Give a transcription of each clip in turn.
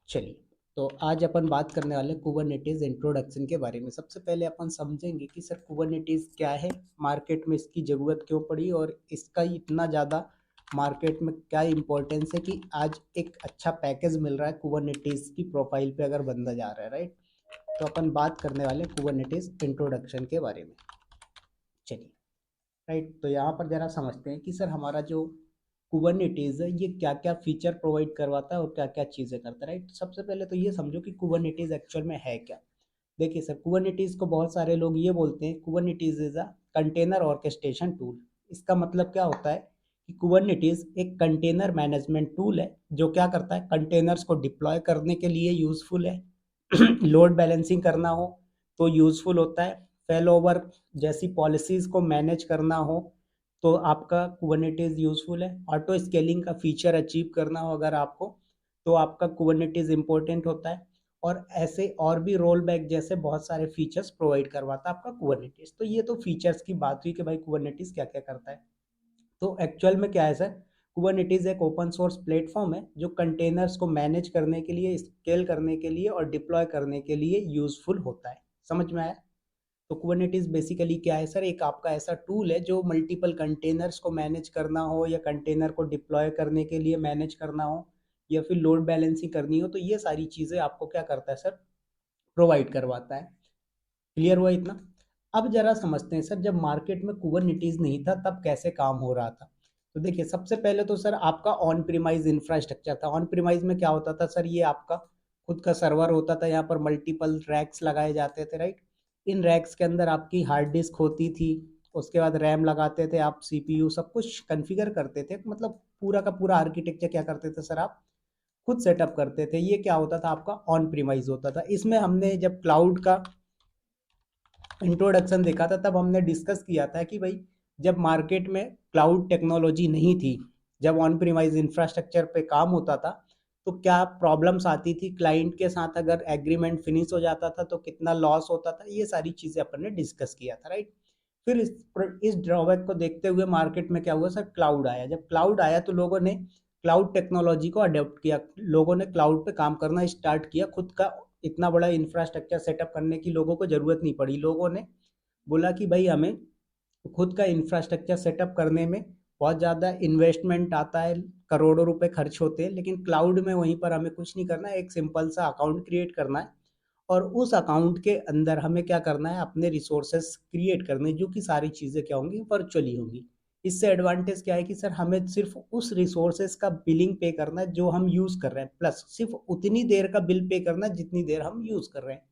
चलिए, तो आज अपन बात करने वाले कुबरनेटिस इंट्रोडक्शन के बारे में। सबसे पहले अपन समझेंगे कि सर कुबरनेटिस क्या है, मार्केट में इसकी ज़रूरत क्यों पड़ी और इसका इतना ज़्यादा मार्केट में क्या इम्पोर्टेंस है कि आज एक अच्छा पैकेज मिल रहा है कुबरनेटिस की प्रोफाइल पे अगर बंदा जा रहा है, राइट। तो अपन बात करने वाले कुबरनेटिस इंट्रोडक्शन के बारे में। चलिए, राइट, तो यहाँ पर ज़रा समझते हैं कि सर हमारा जो कुबरनेटिज है ये क्या क्या फीचर प्रोवाइड करवाता है और क्या क्या चीज़ें करता है, राइट। सबसे पहले तो ये समझो कि कुबरनेटिज एक्चुअल में है क्या। देखिए सर, कुबरनेटिज को बहुत सारे लोग ये बोलते हैं Kubernetes is a container orchestration tool. इसका मतलब क्या होता है कि कुबरनेटिज एक कंटेनर मैनेजमेंट टूल है जो क्या करता है, कंटेनर्स को डिप्लॉय करने के लिए यूजफुल है। लोड बैलेंसिंग करना हो तो यूजफुल होता है। फेल ओवर जैसी पॉलिसीज को मैनेज करना हो तो आपका कुबरनेटिज यूजफुल है। ऑटो स्केलिंग का फीचर अचीव करना हो अगर आपको, तो आपका कुबरनेटिज इंपॉर्टेंट होता है। और ऐसे और भी रोल बैक जैसे बहुत सारे फीचर्स प्रोवाइड करवाता है आपका कुबरनेटिस। तो ये तो फीचर्स की बात हुई कि भाई कुबरनेटिस क्या क्या करता है। तो एक्चुअल में क्या है सर, कुबरनेटिस एक ओपन सोर्स प्लेटफॉर्म है जो कंटेनर्स को मैनेज करने के लिए, स्केल करने के लिए और डिप्लॉय करने के लिए यूजफुल होता है। समझ में आया। तो कुबरनेटिस बेसिकली क्या है सर, एक आपका ऐसा टूल है जो मल्टीपल कंटेनर्स को मैनेज करना हो या कंटेनर को डिप्लॉय करने के लिए मैनेज करना हो या फिर लोड बैलेंसिंग करनी हो, तो ये सारी चीज़ें आपको क्या करता है सर, प्रोवाइड करवाता है। क्लियर हुआ इतना। अब जरा समझते हैं सर, जब मार्केट में कुबरनेटिस नहीं था तब कैसे काम हो रहा था। तो देखिए, सबसे पहले तो सर आपका ऑन प्रीमाइज इंफ्रास्ट्रक्चर था। ऑन प्रीमाइज में क्या होता था सर, ये आपका खुद का सर्वर होता था, यहाँ पर मल्टीपल रैक्स लगाए जाते थे, राइट। इन रैक्स के अंदर आपकी हार्ड डिस्क होती थी, उसके बाद रैम लगाते थे आप, सीपीयू सब कुछ कॉन्फ़िगर करते थे। मतलब पूरा का पूरा आर्किटेक्चर क्या करते थे सर, आप खुद सेटअप करते थे। ये क्या होता था, आपका ऑन प्रीमाइज होता था। इसमें हमने जब क्लाउड का इंट्रोडक्शन देखा था तब हमने डिस्कस किया था कि भाई जब मार्केट में क्लाउड टेक्नोलॉजी नहीं थी, जब ऑन प्रीमाइज इंफ्रास्ट्रक्चर पे काम होता था, तो क्या प्रॉब्लम्स आती थी क्लाइंट के साथ, अगर एग्रीमेंट फिनिश हो जाता था तो कितना लॉस होता था, ये सारी चीज़ें अपन ने डिस्कस किया था, राइट। फिर इस ड्रॉबैक को देखते हुए मार्केट में क्या हुआ सर, क्लाउड आया। जब क्लाउड आया तो लोगों ने क्लाउड टेक्नोलॉजी को अडॉप्ट किया, लोगों ने क्लाउड पे काम करना स्टार्ट किया। खुद का इतना बड़ा इंफ्रास्ट्रक्चर सेटअप करने की लोगों को ज़रूरत नहीं पड़ी। लोगों ने बोला कि भाई हमें खुद का इंफ्रास्ट्रक्चर सेटअप करने में बहुत ज़्यादा इन्वेस्टमेंट आता है, करोड़ों रुपए खर्च होते हैं, लेकिन क्लाउड में वहीं पर हमें कुछ नहीं करना है, एक सिंपल सा अकाउंट क्रिएट करना है और उस अकाउंट के अंदर हमें क्या करना है, अपने रिसोर्सेस क्रिएट करने, जो कि सारी चीज़ें क्या होंगी, वर्चुअली होंगी। इससे एडवांटेज क्या है कि सर हमें सिर्फ उस रिसोर्सेस का बिलिंग पे करना है जो हम यूज़ कर रहे हैं, प्लस सिर्फ उतनी देर का बिल पे करना है जितनी देर हम यूज़ कर रहे हैं।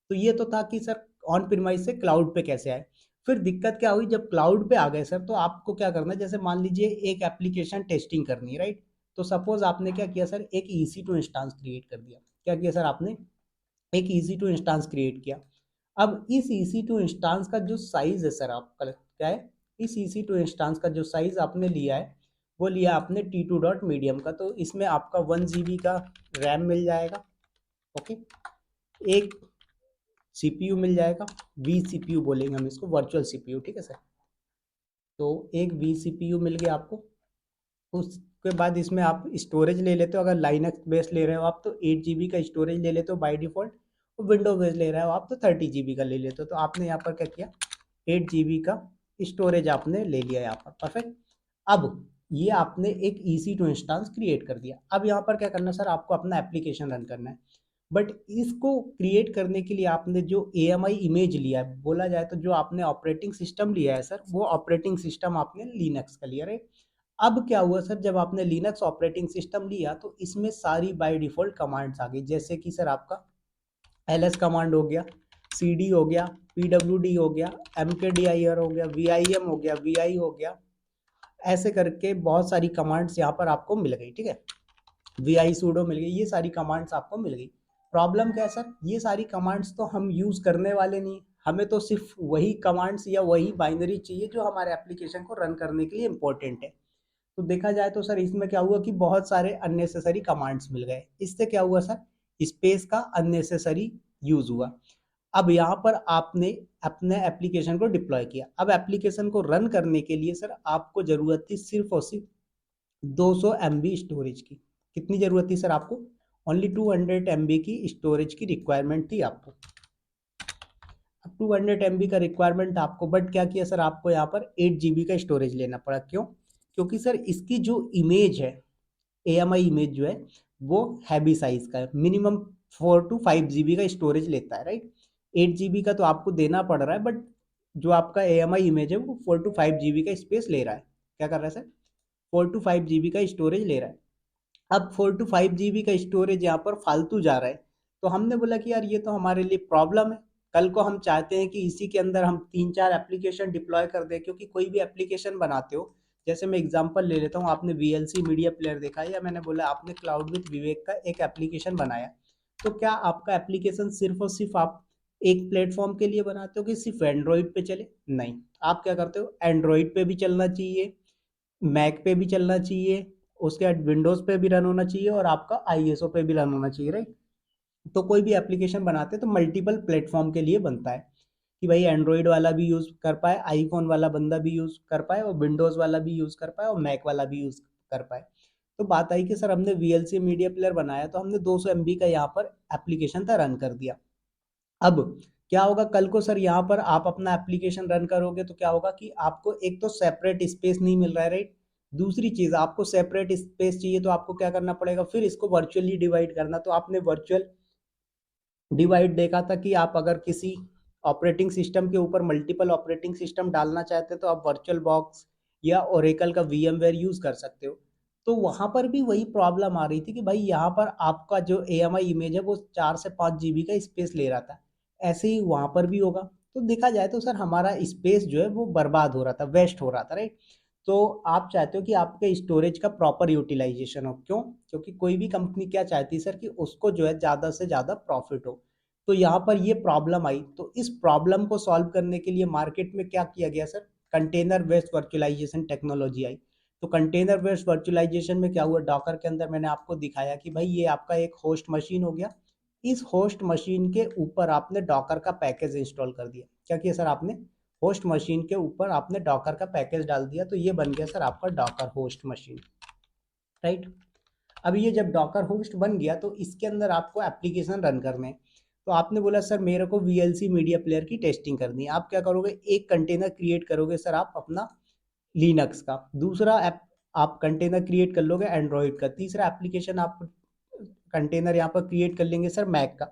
तो ये तो था कि सर ऑन प्रीमाइस से क्लाउड पे कैसे आए। फिर दिक्कत क्या हुई, जब क्लाउड पे आ गए सर, तो आपको क्या करना है, जैसे मान लीजिए एक एप्लीकेशन टेस्टिंग करनी है, राइट। तो सपोज आपने क्या किया सर, एक ईसी टू इंस्टांस क्रिएट कर दिया। क्या किया सर आपने, एक ईसी टू इंस्टांस क्रिएट किया। अब इस ईसी टू इंस्टांस का जो साइज है सर, आपका क्या है, इस ईसी टू इंस्टांस का जो साइज आपने लिया है वो लिया आपने टी टू डॉट मीडियम का। तो इसमें आपका 1 GB का रैम मिल जाएगा, ओके। एक सीपीयू मिल जाएगा, वी सीपीयू बोलेंगे हम इसको, वर्चुअल सीपीयू, ठीक है सर। तो एक वी सीपीयू मिल गया आपको। उसके बाद इसमें आप स्टोरेज ले लेते हो, अगर लाइनक्स बेस ले रहे हो आप तो 8 GB का स्टोरेज ले लेते हो बाय डिफ़ॉल्ट, और विंडो बेस ले रहे हो आप तो 30 GB का ले लेते हो। तो आपने यहाँ पर क्या किया, 8 GB का स्टोरेज आपने ले लिया यहाँ पर, परफेक्ट। अब ये आपने एक ईसी टू इंस्टांस क्रिएट कर दिया। अब यहाँ पर क्या करना है सर, आपको अपना एप्लीकेशन रन करना है। बट इसको क्रिएट करने के लिए आपने जो AMI इमेज लिया है, बोला जाए तो जो आपने ऑपरेटिंग सिस्टम लिया है सर, वो ऑपरेटिंग सिस्टम आपने लिनक्स का लिया, राइट। अब क्या हुआ सर, जब आपने लिनक्स ऑपरेटिंग सिस्टम लिया तो इसमें सारी बाय डिफ़ॉल्ट कमांड्स आ गई, जैसे कि सर आपका ls कमांड हो गया, cd हो गया, pwd हो गया, mkdir हो गया, vim हो गया, vi हो गया। ऐसे करके बहुत सारी कमांड्स यहाँ पर आपको मिल गई, ठीक है। vi sudo मिल गई, ये सारी कमांड्स आपको मिल गई। प्रॉब्लम क्या है सर, ये सारी कमांड्स तो हम यूज़ करने वाले नहीं, हमें तो सिर्फ वही कमांड्स या वही बाइनरी चाहिए जो हमारे एप्लीकेशन को रन करने के लिए इंपॉर्टेंट है। तो देखा जाए तो सर इसमें क्या हुआ कि बहुत सारे अननेसेसरी कमांड्स मिल गए। इससे क्या हुआ सर, स्पेस का अननेसेसरी यूज हुआ। अब यहाँ पर आपने अपने एप्लीकेशन को डिप्लॉय किया। अब एप्लीकेशन को रन करने के लिए सर आपको जरूरत थी सिर्फ और सिर्फ 200 MB स्टोरेज की। कितनी जरूरत थी सर आपको, ओनली 200 MB की स्टोरेज की रिक्वायरमेंट थी आपको। अब 200 MB का रिक्वायरमेंट आपको, बट क्या किया सर, आपको यहाँ पर 8 GB का स्टोरेज लेना पड़ा। क्यों? क्योंकि सर इसकी जो इमेज है, AMI इमेज जो है वो हैवी साइज का है, मिनिमम 4 to 5 GB का स्टोरेज लेता है, राइट। 8 GB का तो आपको देना पड़ रहा है, बट जो आपका AMI इमेज है वो 4 to 5 GB का स्पेस ले रहा है। क्या कर रहा है सर? 4 to 5 GB का स्टोरेज ले रहा है। अब 4 to 5 GB का स्टोरेज यहाँ पर फालतू जा रहा है, तो हमने बोला कि यार ये तो हमारे लिए प्रॉब्लम है। कल को हम चाहते हैं कि इसी के अंदर हम 3-4 एप्लीकेशन डिप्लॉय कर दें, क्योंकि कोई भी एप्लीकेशन बनाते हो, जैसे मैं एग्जांपल ले लेता हूँ, आपने VLC मीडिया प्लेयर देखा है, या मैंने बोला आपने क्लाउड विद विवेक का एक एप्लीकेशन बनाया, तो क्या आपका एप्लीकेशन सिर्फ और सिर्फ आप एक प्लेटफॉर्म के लिए बनाते हो कि सिर्फ एंड्रॉइड पे चले? नहीं, आप क्या करते हो, एंड्रॉइड पे भी चलना चाहिए, मैक पे भी चलना चाहिए, उसके बाद विंडोज पे भी रन होना चाहिए, और आपका ISO पे भी रन होना चाहिए, राइट। तो कोई भी एप्लीकेशन बनाते हैं तो मल्टीपल प्लेटफॉर्म के लिए बनता है, कि भाई एंड्रॉइड वाला भी यूज कर पाए, आईफोन वाला बंदा भी यूज कर पाए, और विंडोज वाला भी यूज कर पाए, और मैक वाला भी यूज कर पाए। तो बात आई कि सर हमने VLC मीडिया प्लेयर बनाया, तो हमने 200 MB का यहाँ पर एप्लीकेशन था रन कर दिया। अब क्या होगा कल को सर, यहाँ पर आप अपना एप्लीकेशन रन करोगे तो क्या होगा कि आपको एक तो सेपरेट स्पेस नहीं मिल रहा है, राइट। दूसरी चीज, आपको सेपरेट स्पेस चाहिए तो आपको क्या करना पड़ेगा, फिर इसको वर्चुअली डिवाइड करना। तो आपने वर्चुअल डिवाइड देखा था कि आप अगर किसी ऑपरेटिंग सिस्टम के ऊपर मल्टीपल ऑपरेटिंग सिस्टम डालना चाहते हैं तो आप वर्चुअल बॉक्स या ओरेकल का VMware यूज कर सकते हो। तो वहां पर भी वही प्रॉब्लम आ रही थी कि भाई यहाँ पर आपका जो AMI इमेज है वो 4 से 5 GB का स्पेस ले रहा था। ऐसे ही वहां पर भी होगा। तो देखा जाए तो सर हमारा स्पेस जो है वो बर्बाद हो रहा था, वेस्ट हो रहा था, राइट। तो आप चाहते हो कि आपके स्टोरेज का प्रॉपर यूटिलाइजेशन हो। क्यों? क्योंकि कोई भी कंपनी क्या चाहती है सर, कि उसको जो है ज़्यादा से ज़्यादा प्रॉफिट हो। तो यहाँ पर ये प्रॉब्लम आई, तो इस प्रॉब्लम को सॉल्व करने के लिए मार्केट में क्या किया गया sir, container based virtualization technology आई। तो कंटेनर बेस्ड वर्चुअलाइजेशन में क्या हुआ, डॉकर के अंदर मैंने आपको दिखाया कि भाई ये आपका एक होस्ट मशीन हो गया। इस होस्ट मशीन के ऊपर आपने डॉकर का पैकेज इंस्टॉल कर दिया। क्या किया सर आपने, होस्ट मशीन के ऊपर आपने डॉकर का पैकेज डाल दिया, तो ये बन गया सर आपका डॉकर होस्ट मशीन, राइट। अब ये जब डॉकर होस्ट बन गया तो इसके अंदर आपको एप्लीकेशन रन करने हैं। तो आपने बोला सर मेरे को VLC मीडिया प्लेयर की टेस्टिंग करनी है। आप क्या करोगे, एक कंटेनर क्रिएट करोगे सर आप अपना लिनक्स का, दूसरा ऐप आप कंटेनर क्रिएट कर लोगे एंड्रॉइड का, तीसरा एप्लीकेशन आप कंटेनर यहाँ पर क्रिएट कर लेंगे सर मैक का।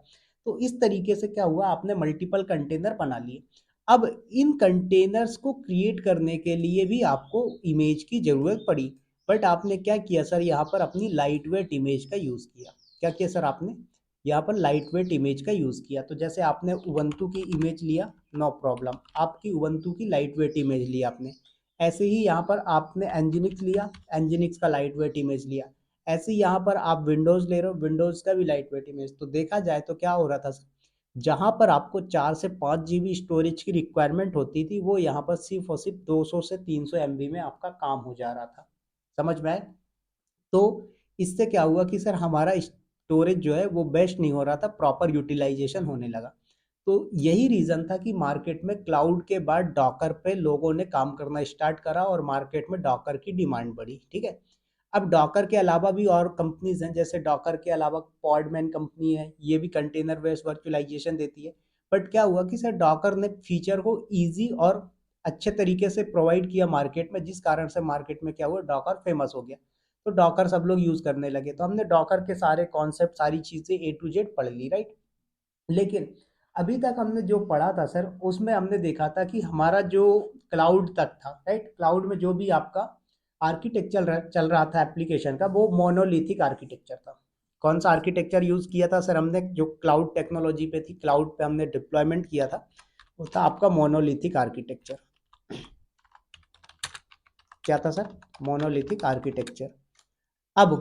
तो इस तरीके से क्या हुआ, आपने मल्टीपल कंटेनर बना लिए। अब इन कंटेनर्स को क्रिएट करने के लिए भी आपको इमेज की जरूरत पड़ी, बट आपने क्या किया सर, यहाँ पर अपनी लाइट वेट इमेज का यूज किया। क्या किया सर आपने, यहाँ पर लाइट वेट इमेज का यूज किया। तो जैसे आपने उबंटू की इमेज लिया, नो प्रॉब्लम, आपकी उबंटू की लाइट वेट इमेज लिया आपने। ऐसे ही यहाँ पर आपने एनजिनिक्स लिया, एनजिनिक्स का लाइट वेट इमेज लिया। ऐसे ही यहाँ पर आप विंडोज ले रहे हो, विंडोज का भी लाइट वेट इमेज। तो देखा जाए तो क्या हो रहा था, जहां पर आपको 4 से 5 GB स्टोरेज की रिक्वायरमेंट होती थी, वो यहाँ पर सिर्फ और सिर्फ 200 से 300 MB में आपका काम हो जा रहा था। समझ में आए? तो इससे क्या हुआ कि सर हमारा स्टोरेज जो है वो बेस्ट नहीं हो रहा था, प्रॉपर यूटिलाइजेशन होने लगा। तो यही रीजन था कि मार्केट में क्लाउड के बाद डॉकर पे लोगों ने काम करना स्टार्ट करा, और मार्केट में डॉकर की डिमांड बढ़ी। ठीक है। अब डॉकर के अलावा भी और कंपनीज हैं, जैसे डॉकर के अलावा पॉडमैन कंपनी है, ये भी कंटेनर बेस्ड वर्चुअलाइजेशन देती है। बट क्या हुआ कि सर डॉकर ने फीचर को इजी और अच्छे तरीके से प्रोवाइड किया मार्केट में, जिस कारण से मार्केट में क्या हुआ, डॉकर फेमस हो गया। तो डॉकर सब लोग यूज करने लगे, तो हमने डॉकर के सारे कॉन्सेप्ट, सारी चीजें A to Z पढ़ ली, राइट। लेकिन अभी तक हमने जो पढ़ा था सर, उसमें हमने देखा था कि हमारा जो क्लाउड तक था, राइट, क्लाउड में जो भी आपका आर्किटेक्चर चल रहा था एप्लीकेशन का, वो मोनोलिथिक आर्किटेक्चर था। कौन सा आर्किटेक्चर यूज किया था सर हमने, जो क्लाउड टेक्नोलॉजी पे थी, क्लाउड पे हमने डिप्लॉयमेंट किया था, वो था आपका मोनोलिथिक आर्किटेक्चर। क्या था सर, मोनोलिथिक आर्किटेक्चर। अब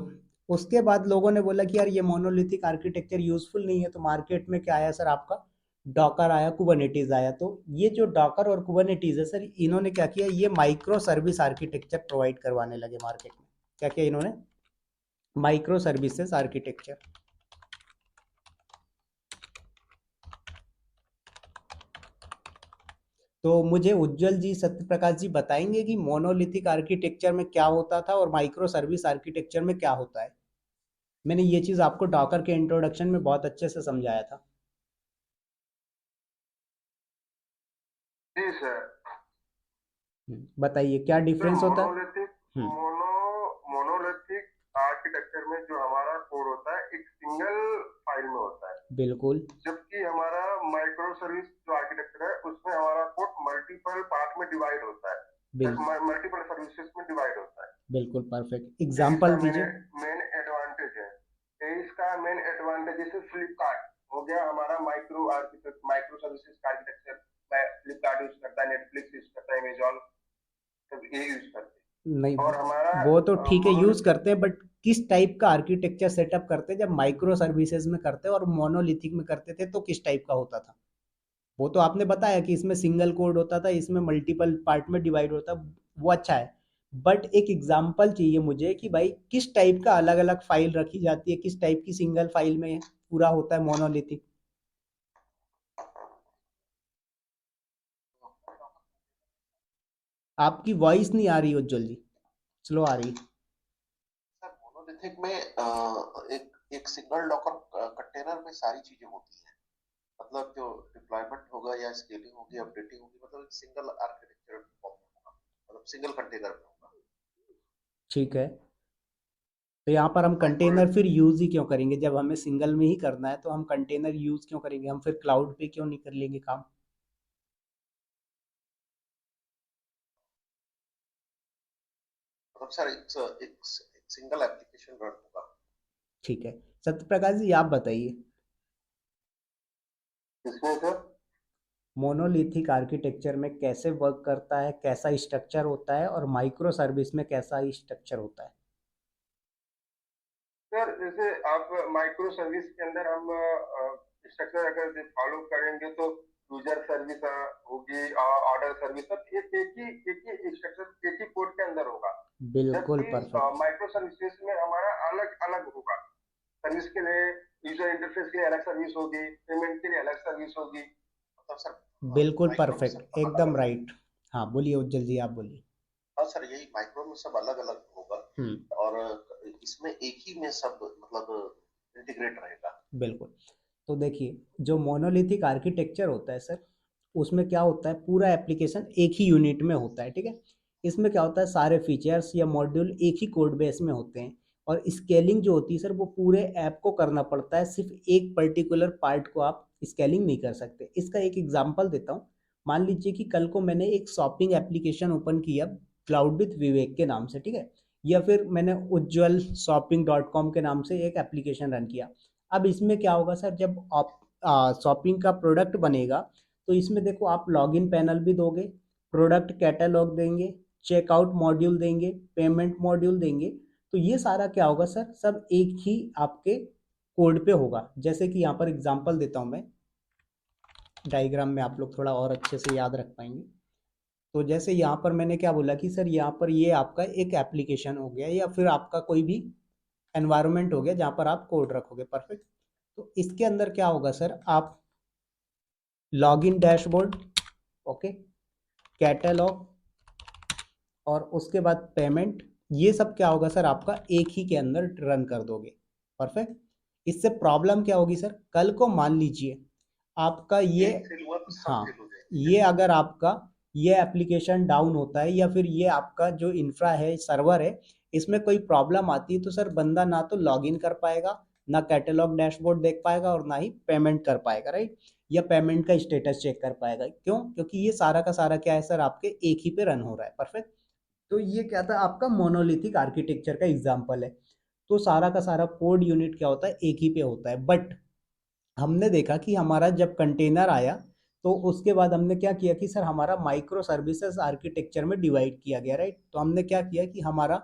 उसके बाद लोगों ने बोला कि यार ये मोनोलिथिक आर्किटेक्चर यूजफुल नहीं है, तो मार्केट में क्या आया सर आपका, डॉकर आया, कुबरनेटिज आया। तो ये जो डॉकर और कुबरनेटिज है सर, इन्होंने क्या किया, ये माइक्रो सर्विस आर्किटेक्चर प्रोवाइड करवाने लगे मार्केट में। क्या किया इन्होंने, माइक्रो सर्विसेज आर्किटेक्चर। तो मुझे उज्जवल जी, सत्य प्रकाश जी बताएंगे कि मोनोलिथिक आर्किटेक्चर में क्या होता था और माइक्रो सर्विस आर्किटेक्चर में क्या होता है। मैंने ये चीज़ आपको डॉकर के इंट्रोडक्शन में बहुत अच्छे से समझाया था। जी सर। बताइए क्या सर डिफरेंस होता है। मोनोलिथिक हम्म। मोनो मोनोलिथिक आर्किटेक्चर में जो हमारा कोड होता है एक सिंगल फाइल में होता है, बिल्कुल। जबकि हमारा माइक्रो सर्विस जो आर्किटेक्चर है उसमें हमारा कोड मल्टीपल पार्ट में डिवाइड होता बिल है, मल्टीपल सर्विसेज में डिवाइड होता है। बिल्कुल परफेक्ट ये एग्जाम्पल इसका दीजिए। मेन एडवांटेज है। ये इसका मेन एडवांटेज जैसे फ्लिपकार्ट हो गया हमारा micro services architecture. Flipkart use करता है, नेटफ्लिक्स यूज करता है, अमेजॉन सब ये यूज करते नहीं, हैं। और हमारा वो तो ठीक है यूज मोनोलिथिक। करते हैं, बट किस टाइप का आर्किटेक्चर सेटअप करते हैं? जब माइक्रो सर्विसेज में करते हैं और मोनोलिथिक में करते थे तो किस टाइप का होता था? वो तो आपने बताया कि इसमें सिंगल कोड होता था, इसमें मल्टीपल पार्ट में डिवाइड होता। वो अच्छा है, बट एक एग्जांपल चाहिए मुझे कि भाई किस टाइप का अलग अलग फाइल रखी जाती है, किस टाइप की सिंगल फाइल में पूरा होता है मोनोलिथिक। आपकी वॉइस नहीं आ रही उज्जवल जी, स्लो आ रही। सर मोनोलिथिक में एक एक सिंगल डॉकर कंटेनर में सारी चीजें होती हैं। मतलब जो डिप्लॉयमेंट होगा या स्केलिंग होगी, अपडेटिंग होगी, मतलब एक सिंगल आर्किटेक्चर फॉर्म में होगा, मतलब सिंगल कंटेनर में होगा। ठीक है, तो यहाँ पर हम माइक्रो कंटेनर फिर यूज ही क्यों करेंगे? जब हमें सिंगल में ही करना है तो हम कंटेनर यूज क्यों करेंगे? हम फिर क्लाउड पे क्यों नहीं कर लेंगे काम? मतलब सर एक सिंगल एप्लीकेशन रन होगा। ठीक है, सत्य प्रकाश जी आप बताइए। इसमें सर मोनोलिथिक आर्किटेक्चर में कैसे वर्क करता है, कैसा स्ट्रक्चर होता है, और माइक्रो सर्विस में कैसा स्ट्रक्चर होता है? सर जैसे आप माइक्रो सर्विस के अंदर हम स्ट्रक्चर अगर फॉलो करेंगे तो यूजर सर्विस होगी, ऑर्डर सर्विस सब एक ही स्ट्रक्चर एक ही कोड के अंदर होगा। बिल्कुल जबकि परफेक्ट। माइक्रो सर्विसेज में हमारा अलग अलग होगा। सर्विस के लिए यूजर इंटरफेस के लिए अलग सर्विस होगी, पेमेंट के लिए अलग सर्विस होगी। मतलब सर बिल्कुल माइक्रो में सब परफेक्ट, अलग एकदम अलग। राइट। हाँ बोलिए उज्जवल जी, आप बोलिए। हाँ सर, यही माइक्रो में सब अलग अलग होगा। हम्म। और इसमें एक ही में सब मतलब इंटीग्रेट रहेगा। बिल्कुल। तो देखिए, जो मोनोलिथिक आर्किटेक्चर होता है सर, उसमें क्या होता है, पूरा एप्लीकेशन एक ही यूनिट में होता है, ठीक है। इसमें क्या होता है, सारे फीचर्स या मॉड्यूल एक ही कोड बेस में होते हैं, और स्केलिंग जो होती है सर वो पूरे ऐप को करना पड़ता है, सिर्फ एक पर्टिकुलर पार्ट को आप स्केलिंग नहीं कर सकते। इसका एक एग्जांपल देता हूँ। मान लीजिए कि कल को मैंने एक शॉपिंग एप्लीकेशन ओपन किया क्लाउड विथ विवेक के नाम से, ठीक है, या फिर मैंने उज्जवल शॉपिंग डॉट कॉम के नाम से एक एप्लीकेशन रन किया। अब इसमें क्या होगा सर, जब आप शॉपिंग का प्रोडक्ट बनेगा तो इसमें देखो आप लॉगिन पैनल भी दोगे, प्रोडक्ट कैटलॉग देंगे, चेकआउट मॉड्यूल देंगे, पेमेंट मॉड्यूल देंगे। तो ये सारा क्या होगा सर, सब एक ही आपके कोड पे होगा। जैसे कि यहाँ पर एग्जांपल देता हूँ मैं, डायग्राम में आप लोग थोड़ा और अच्छे से याद रख पाएंगे। तो जैसे यहाँ पर मैंने क्या बोला कि सर यहाँ पर ये आपका एक एप्लीकेशन हो गया, या फिर आपका कोई भी एनवायरनमेंट हो गया जहाँ पर आप कोड रखोगे, परफेक्ट। तो इसके अंदर क्या होगा सर, आप लॉगिन डैशबोर्ड, ओके, कैटलॉग, और उसके बाद पेमेंट, ये सब क्या होगा सर आपका एक ही के अंदर रन कर दोगे, परफेक्ट। इससे प्रॉब्लम क्या होगी सर, कल को मान लीजिए आपका ये, एक फेल हुआ तो सब हाँ, फेल हो जाएंगे ये फिर। अगर आपका ये एप्लीकेशन डाउन होता है, या फिर ये आपका जो इंफ्रा है, सर्वर है, इसमें कोई प्रॉब्लम आती है, तो सर बंदा ना तो लॉगिन कर पाएगा, ना कैटलॉग डैशबोर्ड देख पाएगा, और ना ही पेमेंट कर पाएगा, राइट, या पेमेंट का स्टेटस चेक कर पाएगा। क्यों? क्योंकि ये सारा का सारा क्या है सर, आपके एक ही पे रन हो रहा है, परफेक्ट। तो ये क्या था, आपका मोनोलिथिक आर्किटेक्चर का एग्जाम्पल है। तो सारा का सारा कोड यूनिट क्या होता है, एक ही पे होता है। बट हमने देखा कि हमारा जब कंटेनर आया तो उसके बाद हमने क्या किया कि सर हमारा माइक्रो सर्विसेज आर्किटेक्चर में डिवाइड किया गया, राइट। तो हमने क्या किया कि हमारा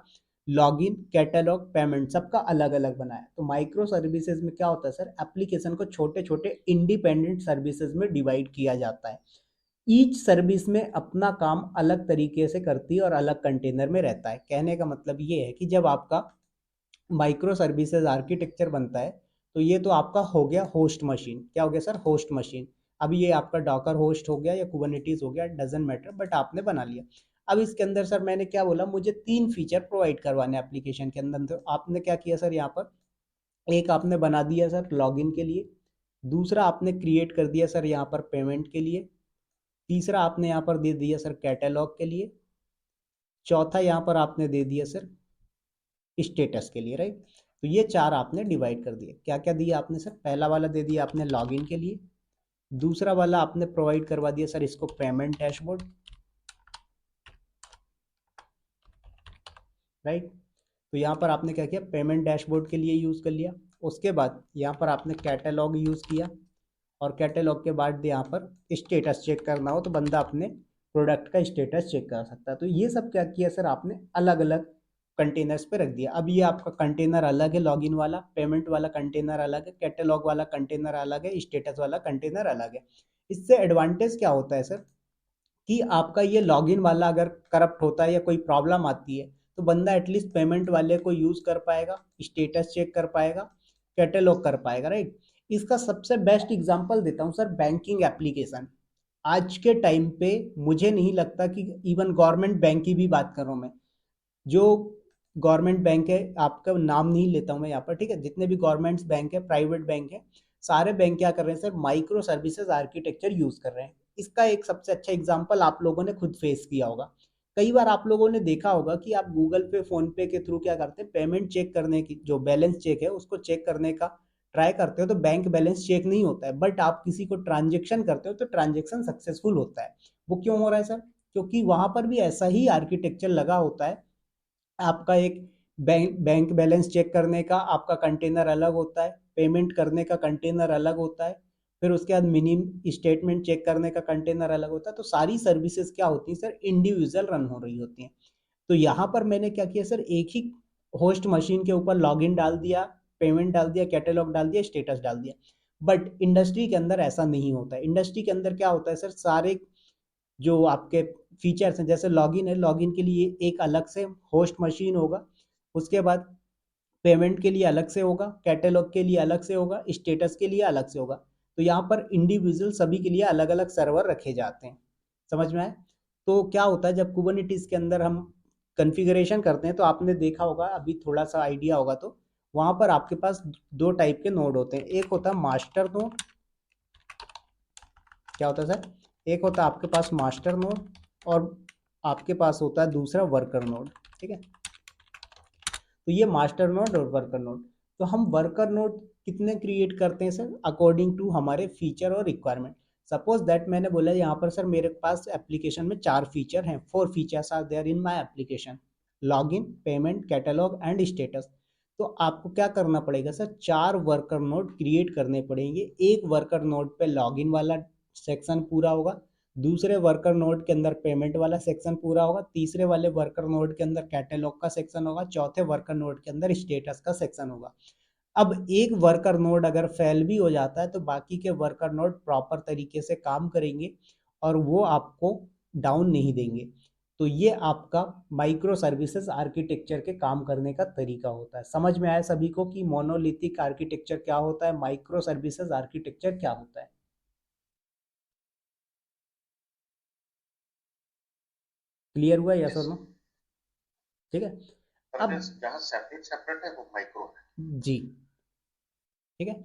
लॉगिन, कैटलॉग, पेमेंट सबका अलग अलग बनाया। तो माइक्रो सर्विसेज में क्या होता है सर, एप्लीकेशन को छोटे छोटे इंडिपेंडेंट सर्विसेज में डिवाइड किया जाता है। ईच सर्विस में अपना काम अलग तरीके से करती है और अलग कंटेनर में रहता है। कहने का मतलब ये है कि जब आपका माइक्रो सर्विसेज आर्किटेक्चर बनता है तो ये तो आपका हो गया होस्ट मशीन। क्या हो गया सर, होस्ट मशीन। अब ये आपका डॉकर होस्ट हो गया या कुबरनेटिस हो गया, डजेंट मैटर, बट आपने बना लिया। अब इसके अंदर सर मैंने क्या बोला, मुझे तीन फीचर प्रोवाइड करवाने एप्लीकेशन के अंदर। तो आपने क्या किया सर, यहाँ पर एक आपने बना दिया सर लॉगिन के लिए, दूसरा आपने क्रिएट कर दिया सर यहाँ पर पेमेंट के लिए, तीसरा आपने यहाँ पर दे दिया सर कैटलॉग के लिए, चौथा यहाँ पर आपने दे दिया सर स्टेटस के लिए, राइट। तो ये चार आपने डिवाइड कर दिए। क्या क्या दिया आपने सर? पहला वाला दे दिया आपने लॉगिन के लिए, दूसरा वाला आपने प्रोवाइड करवा दिया सर इसको पेमेंट डैशबोर्ड, राइट। तो यहाँ पर आपने क्या किया, पेमेंट डैशबोर्ड के लिए यूज़ कर लिया। उसके बाद यहाँ पर आपने कैटलॉग यूज़ किया, और कैटलॉग के बाद यहाँ पर स्टेटस चेक करना हो तो बंदा अपने प्रोडक्ट का स्टेटस चेक कर सकता है। तो ये सब क्या किया सर आपने, अलग अलग कंटेनर्स पे रख दिया। अब ये आपका कंटेनर अलग है, लॉगिन वाला, पेमेंट वाला कंटेनर अलग है, कैटलॉग वाला कंटेनर अलग है, स्टेटस वाला कंटेनर अलग है। इससे एडवांटेज क्या होता है सर, कि आपका ये लॉगिन वाला अगर करप्ट होता है या कोई प्रॉब्लम आती है तो बंदा एटलीस्ट पेमेंट वाले को यूज कर पाएगा, स्टेटस चेक कर पाएगा, कैटलॉग कर पाएगा, राइट। इसका सबसे बेस्ट एग्जांपल देता हूँ सर, बैंकिंग एप्लीकेशन। आज के टाइम पे मुझे नहीं लगता कि इवन गवर्नमेंट बैंक की भी बात कर रहा हूँ मैं, जो गवर्नमेंट बैंक है, आपका नाम नहीं लेता हूँ मैं यहाँ पर, ठीक है, जितने भी गवर्नमेंट बैंक है, प्राइवेट बैंक है, सारे बैंक क्या कर रहे हैं sir, micro services architecture use कर रहे हैं। इसका एक सबसे अच्छा एग्जांपल आप लोगों ने खुद फेस किया होगा। कई बार आप लोगों ने देखा होगा कि आप गूगल पे, फोन पे के थ्रू क्या करते हैं, पेमेंट चेक करने की, जो बैलेंस चेक है उसको चेक करने का ट्राई करते हो तो बैंक बैलेंस चेक नहीं होता है, बट आप किसी को ट्रांजेक्शन करते हो तो ट्रांजेक्शन सक्सेसफुल होता है। वो क्यों हो रहा है सर? क्योंकि वहां पर भी ऐसा ही आर्किटेक्चर लगा होता है। आपका एक बैंक बैलेंस चेक करने का आपका कंटेनर अलग होता है, पेमेंट करने का कंटेनर अलग होता है, फिर उसके बाद मिनिमम स्टेटमेंट चेक करने का कंटेनर अलग होता है। तो सारी सर्विसेज क्या होती हैं सर, इंडिविजुअल रन हो रही होती हैं। तो यहाँ पर मैंने क्या किया सर, एक ही होस्ट मशीन के ऊपर लॉगिन डाल दिया, पेमेंट डाल दिया, कैटलॉग डाल दिया, स्टेटस डाल दिया। बट इंडस्ट्री के अंदर ऐसा नहीं होता है। इंडस्ट्री के अंदर क्या होता है सर, सारे जो आपके फीचर्स हैं, जैसे लॉगिन है, लॉगिन के लिए एक अलग से होस्ट मशीन होगा, उसके बाद पेमेंट के लिए अलग से होगा, कैटलॉग के लिए अलग से होगा, स्टेटस के लिए अलग से होगा। तो यहाँ पर इंडिविजुअल सभी के लिए अलग अलग सर्वर रखे जाते हैं। समझ में आए? तो क्या होता है जब कुबरनेटिस के अंदर हम कॉन्फ़िगरेशन करते हैं तो आपने देखा होगा, अभी थोड़ा सा आइडिया होगा, तो वहाँ पर आपके पास दो टाइप के नोड होते हैं। एक होता है मास्टर नोड। क्या होता है सर? एक होता है आपके पास मास्टर नोड, और आपके पास होता है दूसरा वर्कर नोड, ठीक है। तो ये मास्टर नोड और वर्कर नोड। तो हम वर्कर नोड कितने क्रिएट करते हैं सर, अकॉर्डिंग टू हमारे फीचर और रिक्वायरमेंट। सपोज दैट मैंने बोला यहाँ पर सर मेरे पास एप्लीकेशन में 4 फीचर हैं, 4 features are there in my application, login, payment, catalogue and status. तो आपको क्या करना पड़ेगा सर, 4 वर्कर नोड क्रिएट करने पड़ेंगे। एक वर्कर नोड पे लॉगिन वाला सेक्शन पूरा होगा, दूसरे वर्कर नोड के अंदर पेमेंट वाला सेक्शन पूरा होगा, तीसरे वाले वर्कर नोड के अंदर कैटलॉग का सेक्शन होगा, चौथे वर्कर नोड के अंदर स्टेटस का सेक्शन होगा। अब एक वर्कर नोड अगर फेल भी हो जाता है तो बाकी के वर्कर नोड प्रॉपर तरीके से काम करेंगे और वो आपको डाउन नहीं देंगे। तो ये आपका माइक्रो सर्विसेज आर्किटेक्चर के काम करने का तरीका होता है। समझ में आया सभी को कि मोनोलिथिक आर्किटेक्चर क्या होता है, माइक्रो सर्विसेज आर्किटेक्चर क्या होता है? क्लियर हुआ, यस और यस। नो? ठीक है। अब सर्विस जहाँ सेपरेट सेपरेट है वो माइक्रो है। जी, ठीक है।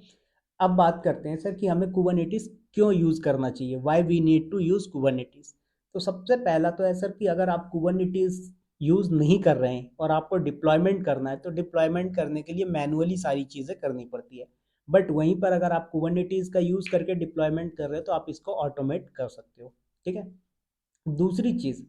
अब बात करते हैं सर कि हमें कुबरनेटिस क्यों यूज़ करना चाहिए, why we need to use Kubernetes. तो सबसे पहला तो है सर कि अगर आप कुबरनेटिस यूज़ नहीं कर रहे हैं और आपको डिप्लॉयमेंट करना है तो डिप्लॉयमेंट करने के लिए मैनुअली सारी चीज़ें करनी पड़ती है। बट वहीं पर अगर आप कुबरनेटिस का यूज़ करके डिप्लॉयमेंट कर रहे हो तो आप इसको ऑटोमेट कर सकते हो, ठीक है। दूसरी चीज़,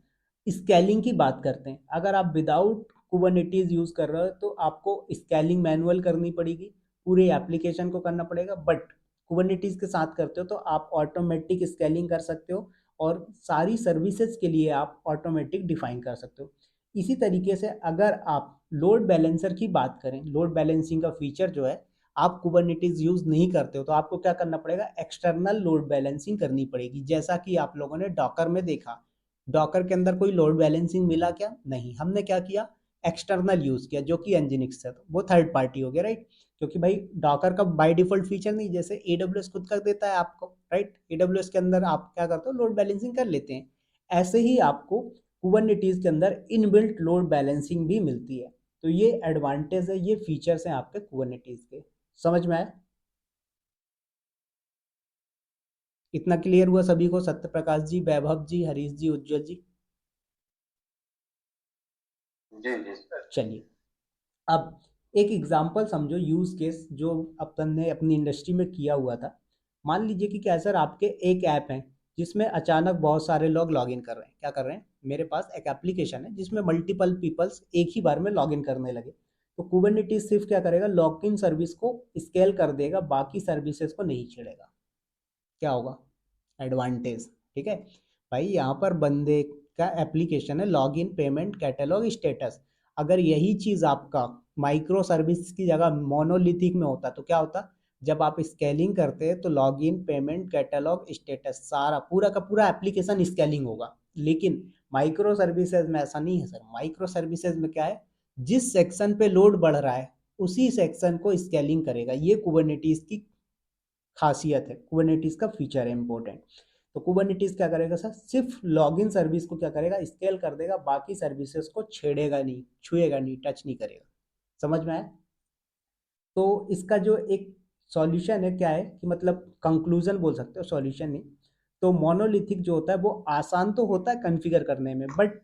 स्केलिंग की बात करते हैं। अगर आप विदाउट कुबरनेटिस यूज़ कर रहे हो तो आपको स्केलिंग मैनुअल करनी पड़ेगी, पूरे एप्लीकेशन को करना पड़ेगा। बट कुबरनेटिस के साथ करते हो तो आप ऑटोमेटिक स्केलिंग कर सकते हो और सारी सर्विसेज के लिए आप ऑटोमेटिक डिफाइन कर सकते हो। इसी तरीके से अगर आप लोड बैलेंसर की बात करें, लोड बैलेंसिंग का फीचर जो है, आप कुबरनेटिस यूज़ नहीं करते हो तो आपको क्या करना पड़ेगा, एक्सटर्नल लोड बैलेंसिंग करनी पड़ेगी। जैसा कि आप लोगों ने डॉकर में देखा, डॉकर के अंदर कोई लोड बैलेंसिंग मिला क्या? नहीं। हमने क्या किया, एक्सटर्नल यूज किया, जो कि एनजिनिक्स है, तो वो थर्ड पार्टी हो गया, राइट। क्योंकि भाई डॉकर का बाय डिफॉल्ट फीचर नहीं, जैसे एडब्ल्यूएस खुद कर देता है आपको, राइट। एडब्ल्यूएस के अंदर आप क्या करते हो, लोड बैलेंसिंग कर लेते हैं। ऐसे ही आपको कुबरनेटिस के अंदर इनबिल्ट लोड बैलेंसिंग भी मिलती है। तो ये एडवांटेज है, ये फीचर्स हैं आपके कुबरनेटिस के। समझ में आया? इतना क्लियर हुआ सभी को? सत्य प्रकाश जी, वैभव जी, हरीश जी, उज्जवल जी। जी जी सर। चलिए, अब एक एग्जांपल समझो, यूज केस जो अपन ने अपनी इंडस्ट्री में किया हुआ था। मान लीजिए कि क्या है सर, आपके एक ऐप है जिसमें अचानक बहुत सारे लोग लॉग इन कर रहे हैं। क्या कर रहे हैं? मेरे पास एक एप्लीकेशन है जिसमें मल्टीपल पीपल्स एक ही बार में लॉग इन करने लगे। तो कुबरनेटिस सिर्फ क्या करेगा, लॉग इन सर्विस को स्केल कर देगा, बाकी सर्विसेज को नहीं छेड़ेगा। क्या होगा एडवांटेज? ठीक है भाई, यहाँ पर बंदे का एप्लीकेशन है, लॉगिन, पेमेंट, कैटलॉग, स्टेटस। अगर यही चीज आपका माइक्रो सर्विस की जगह मोनोलिथिक में होता तो क्या होता? जब आप स्केलिंग करते हैं तो लॉगिन, पेमेंट, कैटलॉग, स्टेटस, सारा पूरा का पूरा एप्लीकेशन स्केलिंग होगा। लेकिन माइक्रो सर्विसेज में ऐसा नहीं है सर। माइक्रो सर्विसेज में क्या है, जिस सेक्शन पे लोड बढ़ रहा है उसी सेक्शन को स्केलिंग करेगा। ये कुबरनेटिस की खासियत है, कुबरनेटिस का फीचर है इंपॉर्टेंट। तो कुबरनेटिस क्या करेगा सर, सिर्फ लॉगिन सर्विस को क्या करेगा, स्केल कर देगा, बाकी सर्विसेज को छेड़ेगा नहीं, छुएगा नहीं, टच नहीं करेगा। समझ में आया? तो इसका जो एक सॉल्यूशन है क्या है कि मतलब कंक्लूजन बोल सकते हो, सॉल्यूशन नहीं। तो मोनोलिथिक जो होता है वो आसान तो होता है कॉन्फ़िगर करने में, बट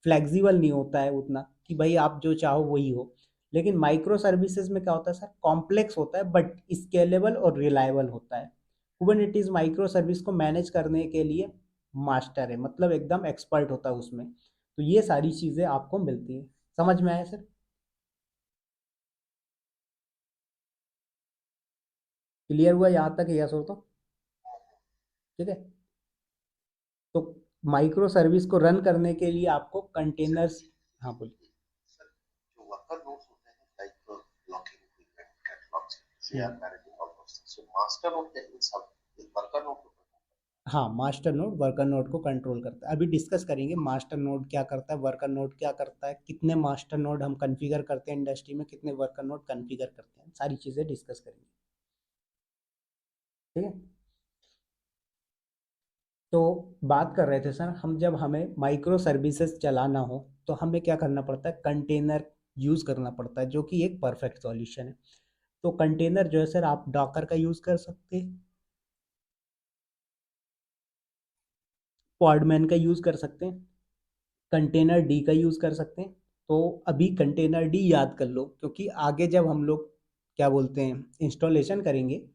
फ्लेक्सिबल नहीं होता है उतना कि भाई आप जो चाहो वही हो। लेकिन माइक्रो सर्विसेज में क्या होता है सर, कॉम्प्लेक्स होता है बट स्केलेबल और रिलायबल होता है। कुबरनेटिस माइक्रो सर्विस को मैनेज करने के लिए मास्टर है, मतलब एकदम एक्सपर्ट होता है उसमें। तो ये सारी चीज़ें आपको मिलती हैं। समझ में आया सर? क्लियर हुआ यहाँ तक? यस हो तो ठीक है। तो माइक्रो सर्विस को रन करने के लिए आपको सर कंटेनर्स। हाँ बोलिए। सर जो वर्कर नोड्स होते हैं लाइक लॉकिंग इक्विपमेंट कैटलॉग्स से hmm, are managing all those things, so master node इन सब वर्कर नोड को। हाँ, मास्टर नोड वर्कर नोड को कंट्रोल करता है। अभी डिस्कस करेंगे मास्टर नोड क्या करता है, वर्कर नोड क्या करता है, कितने मास्टर नोड हम कॉन्फ़िगर करते हैं इंडस्ट्री में, कितने वर्कर नोड कॉन्फ़िगर करते हैं, सारी चीज़ें डिस्कस करेंगे। ठीक है। तो बात कर रहे थे सर हम, जब हमें माइक्रो सर्विसेज चलाना हो तो हमें क्या करना पड़ता है, कंटेनर यूज़ करना पड़ता है, जो कि एक परफेक्ट सॉल्यूशन है। तो कंटेनर जो है सर, आप डॉकर का यूज़ कर सकते हैं, पॉडमैन का यूज़ कर सकते हैं, कंटेनर डी का यूज़ कर सकते हैं। तो अभी कंटेनर डी याद कर लो, क्योंकि आगे जब हम लोग क्या बोलते हैं इंस्टॉलेशन करेंगे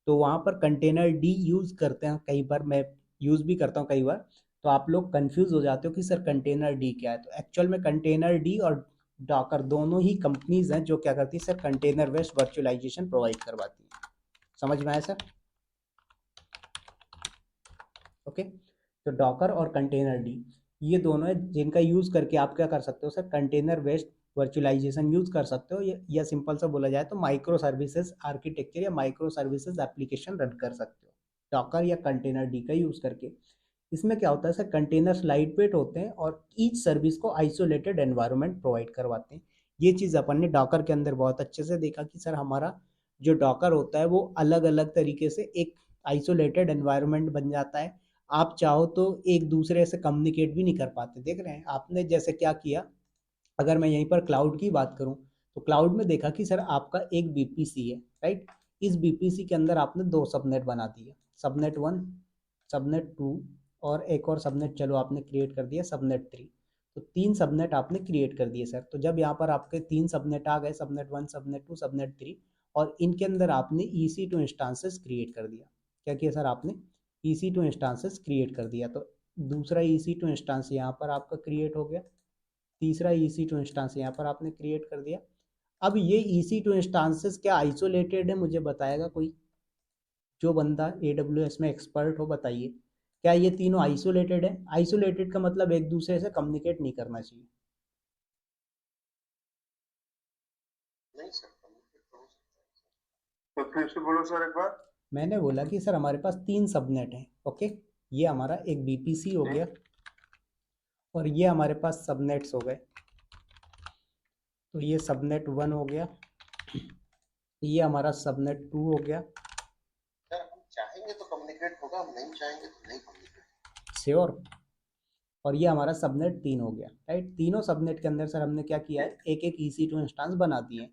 तो वहाँ पर कंटेनर डी यूज़ करते हैं। कई बार मैं यूज़ भी करता हूँ कई बार। तो आप लोग कंफ्यूज हो जाते हो कि सर कंटेनर डी क्या है। तो एक्चुअल में कंटेनर डी और डॉकर दोनों ही कंपनीज हैं जो क्या करती है sir, container based virtualisation provide करवाती है। समझ में आया सर? ओके। तो डॉकर और कंटेनर डी, ये दोनों है जिनका यूज़ करके आप क्या कर सकते हो sir, container based virtualisation use कर सकते हो, या सिंपल सा बोला जाए तो माइक्रो सर्विसेज आर्किटेक्चर या माइक्रो सर्विसेज एप्लीकेशन रन कर सकते हो डॉकर या कंटेनर डी का यूज़ करके। इसमें क्या होता है सर, कंटेनर्स लाइट वेट होते हैं और ईच सर्विस को आइसोलेटेड एनवायरनमेंट प्रोवाइड करवाते हैं। ये चीज़ अपन ने डॉकर के अंदर बहुत अच्छे से देखा कि सर हमारा जो डॉकर होता है वो अलग अलग तरीके से एक आइसोलेटेड एनवायरनमेंट बन जाता है। आप चाहो तो एक दूसरे से कम्युनिकेट भी नहीं कर पाते। देख रहे हैं आपने जैसे क्या किया। अगर मैं यहीं पर क्लाउड की बात करूं तो क्लाउड में देखा कि सर आपका एक बीपीसी है, राइट। इस बीपीसी के अंदर आपने दो सबनेट बना दिए, सबनेट वन, सबनेट टू, और एक और सबनेट चलो आपने क्रिएट कर दिया सबनेट थ्री। तो तीन सबनेट आपने क्रिएट कर दिए सर। तो जब यहाँ पर आपके तीन सबनेट आ गए, subnet one, subnet two, subnet three, और इनके अंदर आपने ईसी टू इंस्टांसेस क्रिएट कर दिया। क्या किया सर आपने? ईसी टू इंस्टांसेस क्रिएट कर दिया। तो दूसरा ईसी टू इंस्टांस यहाँ पर आपका क्रिएट हो गया, तीसरा ईसी टू इंस्टांस यहाँ पर आपने क्रिएट कर दिया। अब ये ईसी टू इंस्टांसेस क्या आइसोलेटेड है, मुझे बताएगा कोई? जो बंदा AWS में एक्सपर्ट हो बताइए, क्या ये तीनों आइसोलेटेड है? आइसोलेटेड का मतलब एक दूसरे से कम्युनिकेट नहीं करना चाहिए। नहीं सर, कम्युनिकेट तो हो सकता है सर। तो फिर से बोलो सर एक बार। मैंने बोला कि सर हमारे पास तीन सबनेट हैं, ओके। ये हमारा एक बीपीसी हो गया, ठीक। और ये हमारे पास सबनेट्स हो गए। तो ये सबनेट वन हो गया, ये हमारा सबनेट टू हो गया। सर हम चाहेंगे तो कम्युनिकेट होगा, हम नहीं चाहेंगे तो नहीं कम्युनिकेट। श्योर। और ये हमारा सबनेट तीन हो गया, राइट। तीनों सबनेट के अंदर सर हमने क्या किया है, एक एक EC2 इंस्टांस बना दिए।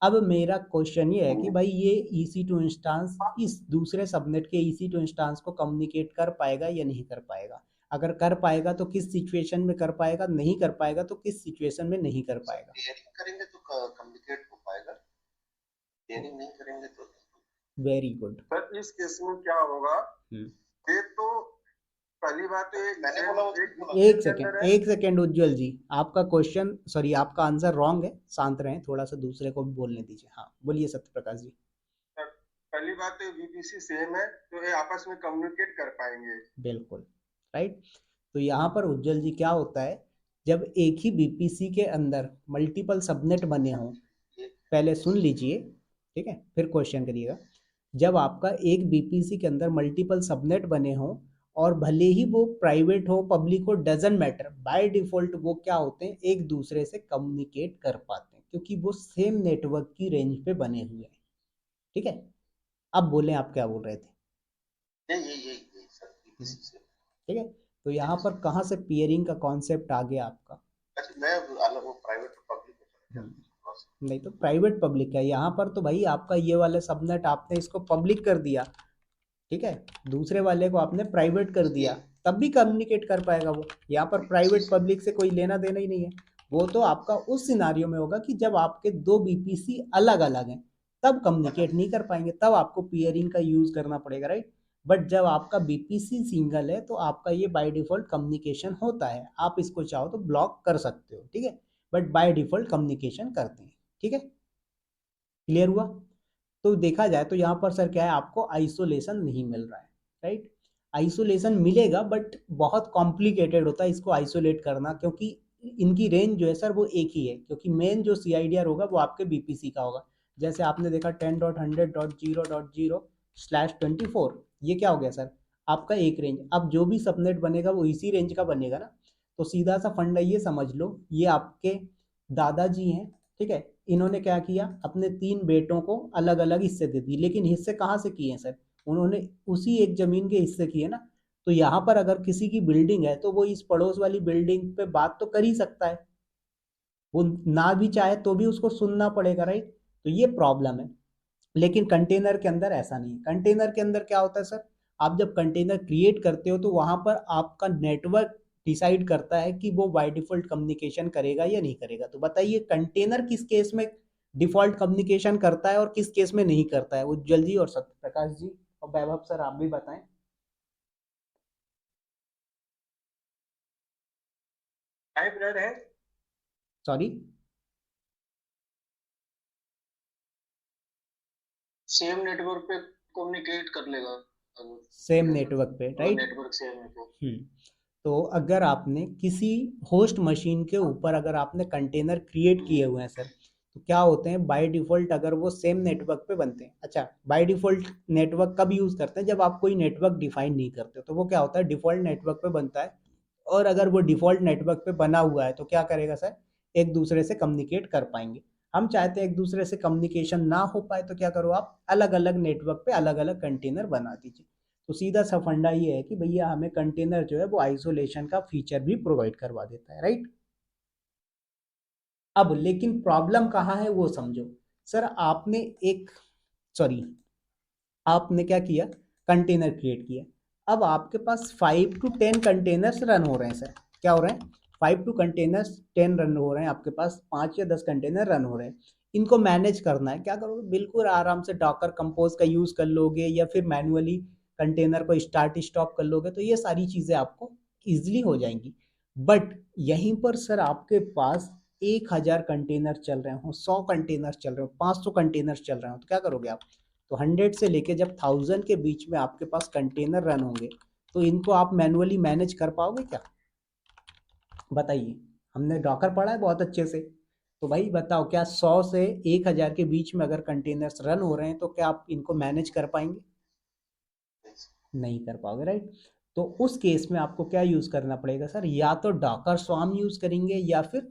अब मेरा क्वेश्चन ये है कि भाई ये EC2 इंस्टेंस इस दूसरे सबनेट के EC2 इंस्टेंस को कम्युनिकेट कर पाएगा या नहीं कर पाएगा? अगर कर पाएगा तो किस सिचुएशन में कर पाएगा, नहीं कर पाएगा तो किस सिचुएशन में नहीं कर पाएगा? पेयरिंग करेंगे तो कम्युनिकेट हो पाएगा, पेयरिंग नहीं करेंगे तो वेरी गुड। सर इस केस में क्या होगा, ये तो पहली बात तो मैंने बोला एक सेकेंड उज्जवल जी, आपका क्वेश्चन सॉरी आपका आंसर रॉन्ग है, शांत रहें, थोड़ा सा दूसरे को भी बोलने दीजिए। हाँ बोलिए सत्य प्रकाश जी। पहली बात तो VPC सेम है तो ये आपस में कम्युनिकेट कर पाएंगे। बिल्कुल राइट। तो यहाँ पर उज्जवल जी क्या होता है, जब एक ही BPC के अंदर मल्टीपल सबनेट बने हों, पहले सुन लीजिए ठीक है फिर क्वेश्चन करिएगा। जब आपका एक BPC के अंदर मल्टीपल सबनेट बने हों और भले ही वो प्राइवेट हो पब्लिक हो डजंट मैटर, बाय डिफॉल्ट वो क्या होते हैं, एक दूसरे से कम्युनिकेट कर पाते हैं क्योंकि वो सेम नेटवर्क की रेंज पे बने हुए हैं। ठीक है, अब बोलें आप क्या बोल रहे थे? यही सर ठीक है, तो यहाँ पर कहाँ से पियरिंग का कॉन्सेप्ट आ गया आपका? अच्छा मैं अलग वो प्राइवेट और पब्लिक नहीं तो प्राइवेट पब्लिक है यहाँ पर, तो भाई आपका ये वाले सबनेट आपने इसको पब्लिक कर दिया, ठीक है, दूसरे वाले को आपने प्राइवेट कर दिया, तब भी कम्युनिकेट कर पाएगा वो। यहाँ पर प्राइवेट पब्लिक से कोई लेना देना ही नहीं है। वो तो आपका उस सिनारियो में होगा कि जब आपके दो BPC अलग अलग हैं तब कम्युनिकेट नहीं कर पाएंगे, तब आपको पियरिंग का यूज करना पड़ेगा राइट। बट जब आपका BPC सिंगल है तो आपका ये बाय डिफॉल्ट कम्युनिकेशन होता है, आप इसको चाहो तो ब्लॉक कर सकते हो, ठीक है, बट बाय डिफॉल्ट कम्युनिकेशन करते हैं। ठीक है, क्लियर हुआ? तो देखा जाए तो यहाँ पर सर क्या है, आपको आइसोलेशन नहीं मिल रहा है राइट। आइसोलेशन मिलेगा बट बहुत कॉम्प्लिकेटेड होता है इसको आइसोलेट करना, क्योंकि इनकी रेंज जो है सर वो एक ही है, क्योंकि मेन जो CIDR होगा वो आपके BPC का होगा। जैसे आपने देखा 10.100.0.0/24, ये क्या हो गया सर, आपका एक रेंज। अब जो भी सबनेट बनेगा वो इसी रेंज का बनेगा ना। तो सीधा सा फंडा ये समझ लो, ये आपके दादाजी हैं, ठीक है, इन्होंने क्या किया, अपने 3 बेटों को अलग अलग हिस्से दे दिए, लेकिन हिस्से कहाँ से किए हैं सर, उन्होंने उसी एक जमीन के हिस्से किए ना। तो यहाँ पर अगर किसी की बिल्डिंग है तो वो इस पड़ोस वाली बिल्डिंग पे बात तो कर ही सकता है, वो ना भी चाहे तो भी उसको सुनना पड़ेगा राइट। तो ये प्रॉब्लम है। लेकिन कंटेनर के अंदर ऐसा नहीं है। कंटेनर के अंदर क्या होता है सर, आप जब कंटेनर क्रिएट करते हो तो वहां पर आपका नेटवर्क डिसाइड करता है कि वो बाय डिफॉल्ट कम्युनिकेशन करेगा या नहीं करेगा। तो बताइए कंटेनर किस केस में डिफॉल्ट कम्युनिकेशन करता है और किस केस में नहीं करता है? उज्जवल जी और सत्य प्रकाश जी और वैभव सर आप भी बताएं। हाइब्रिड है, सॉरी, सेम नेटवर्क पे कम्युनिकेट कर लेगा, सेम नेटवर्क पे राइट, नेटवर्क सेम है तो अगर आपने किसी होस्ट मशीन के ऊपर अगर आपने कंटेनर क्रिएट किए हुए हैं सर, तो क्या होते हैं बाय डिफॉल्ट, अगर वो सेम नेटवर्क पे बनते हैं। अच्छा, बाय डिफॉल्ट नेटवर्क कब यूज करते हैं, जब आप कोई नेटवर्क डिफाइन नहीं करते, तो वो क्या होता है डिफॉल्ट नेटवर्क पे बनता है। और अगर वो डिफॉल्ट नेटवर्क पे बना हुआ है तो क्या करेगा सर, एक दूसरे से कम्युनिकेट कर पाएंगे। हम चाहते हैं एक दूसरे से कम्युनिकेशन ना हो पाए, तो क्या करो आप अलग अलग नेटवर्क पे अलग अलग कंटेनर बना दीजिए। तो सीधा सा फंडा ये है कि भैया हमें कंटेनर जो है वो आइसोलेशन का फीचर भी प्रोवाइड करवा देता है राइट। अब लेकिन प्रॉब्लम कहाँ है वो समझो। सर आपने एक सॉरी आपने क्या किया, कंटेनर क्रिएट किया। अब आपके पास 5 to 10 कंटेनर्स रन हो रहे हैं सर, क्या हो रहे हैं, 5 to 10 रन हो रहे हैं, आपके पास 5 या 10 कंटेनर रन हो रहे हैं। इनको मैनेज करना है, क्या करोगे, बिल्कुल आराम से डॉकर कंपोज का यूज कर लोगे या फिर मैनुअली कंटेनर को स्टार्ट स्टॉप कर लोगे, तो ये सारी चीजें आपको इजिली हो जाएंगी। बट यहीं पर सर आपके पास 1000 कंटेनर चल रहे हो, 100 कंटेनर चल रहे हो, 500 कंटेनर चल रहे हो, तो क्या करोगे आप? तो 100 से लेके जब 1000 के बीच में आपके पास कंटेनर रन होंगे, तो इनको आप मैनुअली मैनेज कर पाओगे क्या? बताइए, हमने डॉकर पढ़ा है बहुत अच्छे से, तो भाई बताओ क्या 100 से 1000 के बीच में अगर कंटेनर्स रन हो रहे हैं तो क्या आप इनको मैनेज कर पाएंगे? नहीं कर पाओगे राइट। तो उस केस में आपको क्या यूज करना पड़ेगा सर, या तो डॉकर स्वार्म यूज करेंगे या फिर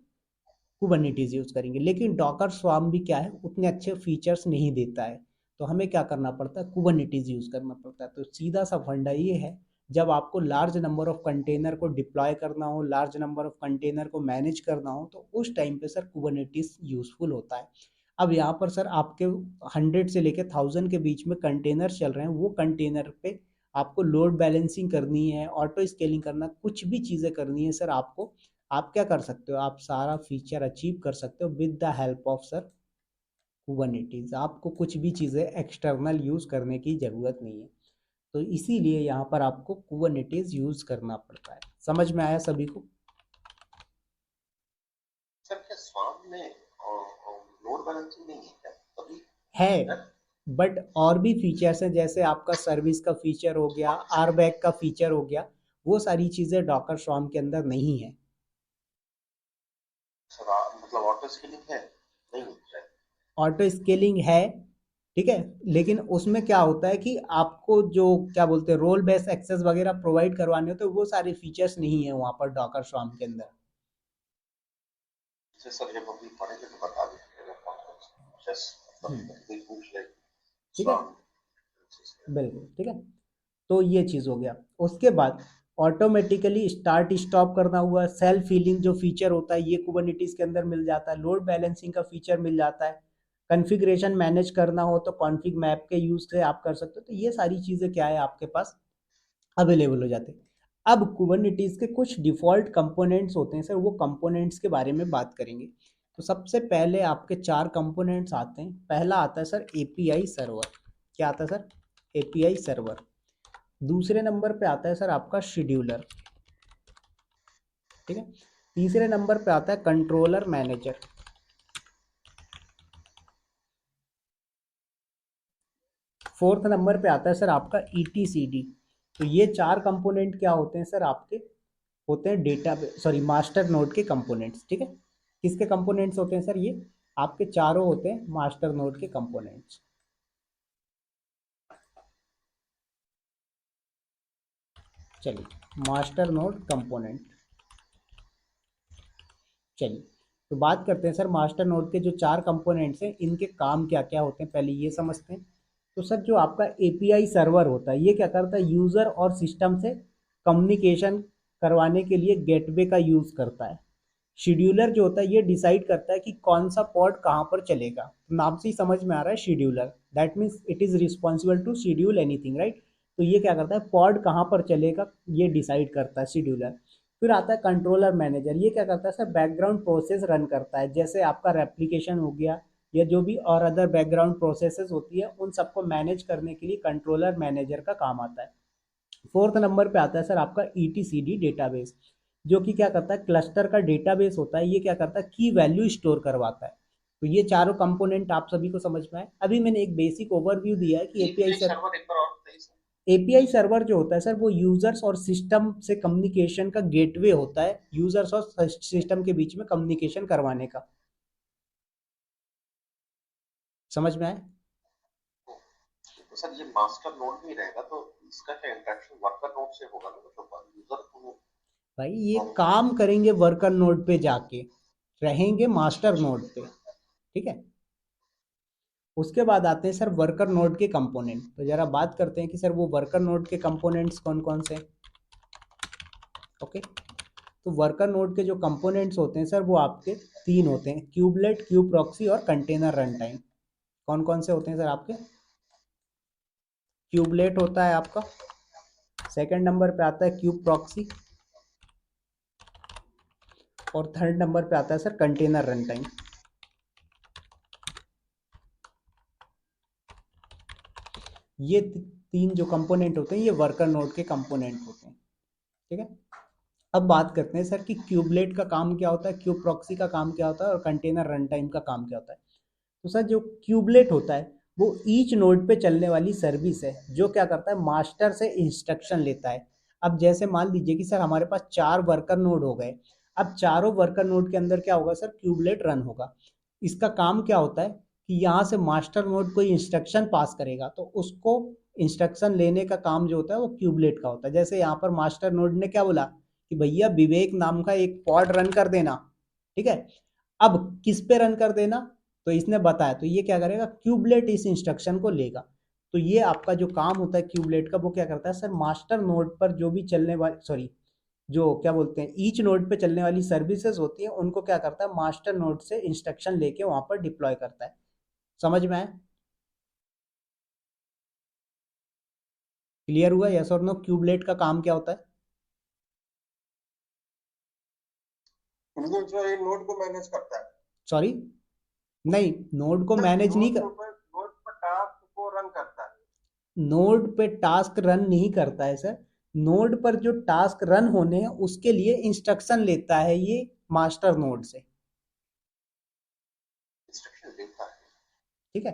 कुबरनेटिस यूज करेंगे। लेकिन डॉकर स्वार्म भी क्या है, उतने अच्छे फीचर्स नहीं देता है, तो हमें क्या करना पड़ता है, कुबरनेटिस यूज करना पड़ता है। तो सीधा सा फंडा ये है, जब आपको लार्ज नंबर ऑफ कंटेनर को डिप्लॉय करना हो, लार्ज नंबर ऑफ कंटेनर को मैनेज करना हो, तो उस टाइम पे सर कुबरनेटिस यूजफुल होता है। अब यहाँ पर सर आपके 100 से लेके 1000 के बीच में कंटेनर चल रहे हैं, वो कंटेनर पे आपको लोड बैलेंसिंग करनी है, ऑटो स्केलिंग करना, कुछ भी चीज़ें करनी है सर आपको, आप क्या कर सकते हो, आप सारा फीचर अचीव कर सकते हो with the help of sir Kubernetes. आपको कुछ भी चीज़ें एक्सटर्नल यूज़ करने की ज़रूरत नहीं है, तो इसीलिए यहाँ पर आपको कुबरनेटिज यूज़ करना पड़ता है। समझ में आया सभी को? सर क्या स्वाम में लोड बैलेंसिंग नहीं है क्या अभी? है, बट और भी फीचर्स हैं, जैसे आपका सर्विस का फीचर हो गया, आर बैग का फीचर हो गया, वो सारी चीज़ें डॉकर स्वाम के अंदर नहीं है। सर मतलब ऑटो स्केलिंग है नहीं है? ऑटो स्केलिंग है, ठीक है, लेकिन उसमें क्या होता है कि आपको जो क्या बोलते हैं रोल बेस एक्सेस वगैरह प्रोवाइड करवाने होते हैं, वो सारे फीचर्स नहीं है वहाँ पर डॉकर स्वाम के अंदर। जैसे सर जब अभी पढ़ेंगे तो बता दीजिएगा कौन-कौन से जस्ट हम्म, मतलब कोई पूछ ले ठीक है, स्वाम। बिल्कुल ठीक है। तो ये चीज़ हो गया। उसके बाद ऑटोमेटिकली स्टार्ट स्टॉप करना हुआ, सेल्फ हीलिंग जो फीचर होता है ये कुबरनेटिस के अंदर मिल जाता है, लोड बैलेंसिंग का फीचर मिल जाता है, कॉन्फ़िगरेशन मैनेज करना हो तो कॉन्फ़िग मैप के यूज़ से आप कर सकते हो। तो ये सारी चीज़ें क्या है आपके पास अवेलेबल हो जाते हैं। अब कुबरनेटिस के कुछ डिफ़ॉल्ट कंपोनेंट्स होते हैं सर, वो कंपोनेंट्स के बारे में बात करेंगे। तो सबसे पहले आपके 4 कंपोनेंट्स आते हैं। पहला आता है सर एपीआई सर्वर। क्या आता है सर? API server. दूसरे नंबर पे आता है सर आपका शेड्यूलर, ठीक है। तीसरे नंबर पे आता है कंट्रोलर मैनेजर। फोर्थ नंबर पे आता है सर आपका ईटीसीडी। तो ये 4 कंपोनेंट क्या होते हैं सर आपके, होते हैं डेटा सॉरी मास्टर नोड के कंपोनेंट्स, ठीक है। किसके कंपोनेंट्स होते हैं सर? ये आपके चारों होते हैं मास्टर नोड के कंपोनेंट्स। चलिए, मास्टर नोड कंपोनेंट, चलिए तो बात करते हैं सर मास्टर नोड के जो 4 कंपोनेंट्स हैं इनके काम क्या क्या होते हैं, पहले ये समझते हैं। तो सर जो आपका एपीआई सर्वर होता है ये क्या करता है, यूज़र और सिस्टम से कम्युनिकेशन करवाने के लिए गेटवे का यूज़ करता है। शेड्यूलर जो होता है ये डिसाइड करता है कि कौन सा पॉड कहाँ पर चलेगा, नाम से ही समझ में आ रहा है scheduler, that means it is responsible to schedule anything, right. तो ये क्या करता है, पॉड कहाँ पर चलेगा ये डिसाइड करता है शेड्यूलर। फिर आता है कंट्रोलर मैनेजर, ये क्या करता है सर, बैकग्राउंड प्रोसेस रन करता है, जैसे आपका रेप्लिकेशन हो गया या जो भी और अदर बैकग्राउंड प्रोसेसेस होती है उन सबको मैनेज करने के लिए कंट्रोलर मैनेजर का काम आता है। फोर्थ नंबर पे आता है सर आपका ईटीसीडी डेटाबेस, जो कि क्या करता है, क्लस्टर का डेटाबेस होता है, ये क्या करता है, की वैल्यू स्टोर करवाता है। तो ये चारों कंपोनेंट आप सभी को समझ में आए। अभी मैंने एक बेसिक ओवरव्यू दिया है कि एपीआई एपीआई सर, सर्वर एक बार और बताइए सर। एपीआई सर्वर जो होता है सर वो यूजर्स और सिस्टम से कम्युनिकेशन का गेटवे होता है, यूजर्स और सिस्टम के बीच में कम्युनिकेशन करवाने का। समझ में आए? तो सर ये मास्टर नोड में ही रहेगा तो इसका क्या इंटरेक्शन वर्कर नोड से होगा ना, मतलब यूजर को भाई ये हम। काम करेंगे वर्कर नोड पे जाके, रहेंगे मास्टर नोड पे, ठीक है। उसके बाद आते हैं सर वर्कर नोड के कंपोनेंट। तो जरा बात करते हैं कि सर वो वर्कर नोड के कंपोनेंट्स कौन कौन से हैं। ओके, तो वर्कर नोड के जो कंपोनेंट्स होते हैं सर वो आपके 3 होते हैं, क्यूबलेट, क्यूब प्रॉक्सी और कंटेनर रन टाइम। कौन कौन से होते हैं सर आपके? क्यूबलेट होता है आपका, सेकंड नंबर पे आता है क्यूब प्रॉक्सी, और थर्ड नंबर पे आता है सर कंटेनर रन टाइम। ये 3 जो कंपोनेंट होते हैं ये वर्कर नोड के कंपोनेंट होते हैं, ठीक है। अब बात करते हैं सर कि क्यूबलेट का काम क्या होता है, क्यूब प्रॉक्सी का काम क्या होता है और कंटेनर रन टाइम का काम क्या होता है। तो सर जो क्यूबलेट होता है वो ईच नोड पे चलने वाली सर्विस है, जो क्या करता है, मास्टर से इंस्ट्रक्शन लेता है। अब जैसे मान लीजिए कि सर हमारे पास 4 वर्कर नोड हो गए, अब चारों वर्कर नोड के अंदर क्या होगा सर, क्यूबलेट रन होगा। इसका काम क्या होता है कि यहाँ से मास्टर नोड कोई इंस्ट्रक्शन पास करेगा तो उसको इंस्ट्रक्शन लेने का काम जो होता है वो क्यूबलेट का होता है। जैसे यहाँ पर मास्टर नोड ने क्या बोला कि भैया विवेक नाम का एक पॉड रन कर देना, ठीक है। अब किस पे रन कर देना, तो इसने बताया, तो ये क्या करेगा, क्यूबलेट इस इंस्ट्रक्शन को लेगा। तो ये आपका जो काम होता है क्यूबलेट का वो क्या करता है सर, मास्टर नोड पर जो भी चलने वाली सॉरी जो क्या बोलते हैं ईच नोड पे चलने वाली सर्विसेज होती हैं उनको क्या करता है, मास्टर नोड से इंस्ट्रक्शन लेके वहां पर डिप्लॉय करता है। समझ में आया? क्लियर हुआ? यस और नो? क्यूबलेट का काम क्या होता है? जो ये नोड को मैनेज करता है, सॉरी, नहीं, नोड को सर मैनेज नहीं नोड कर, पर टास्क को रन करता है। नोड पे टास्क रन नहीं करता है सर। नोड पर जो टास्क रन होने हैं उसके लिए इंस्ट्रक्शन लेता है ये मास्टर नोड से। इंस्ट्रक्शन देता है। ठीक है।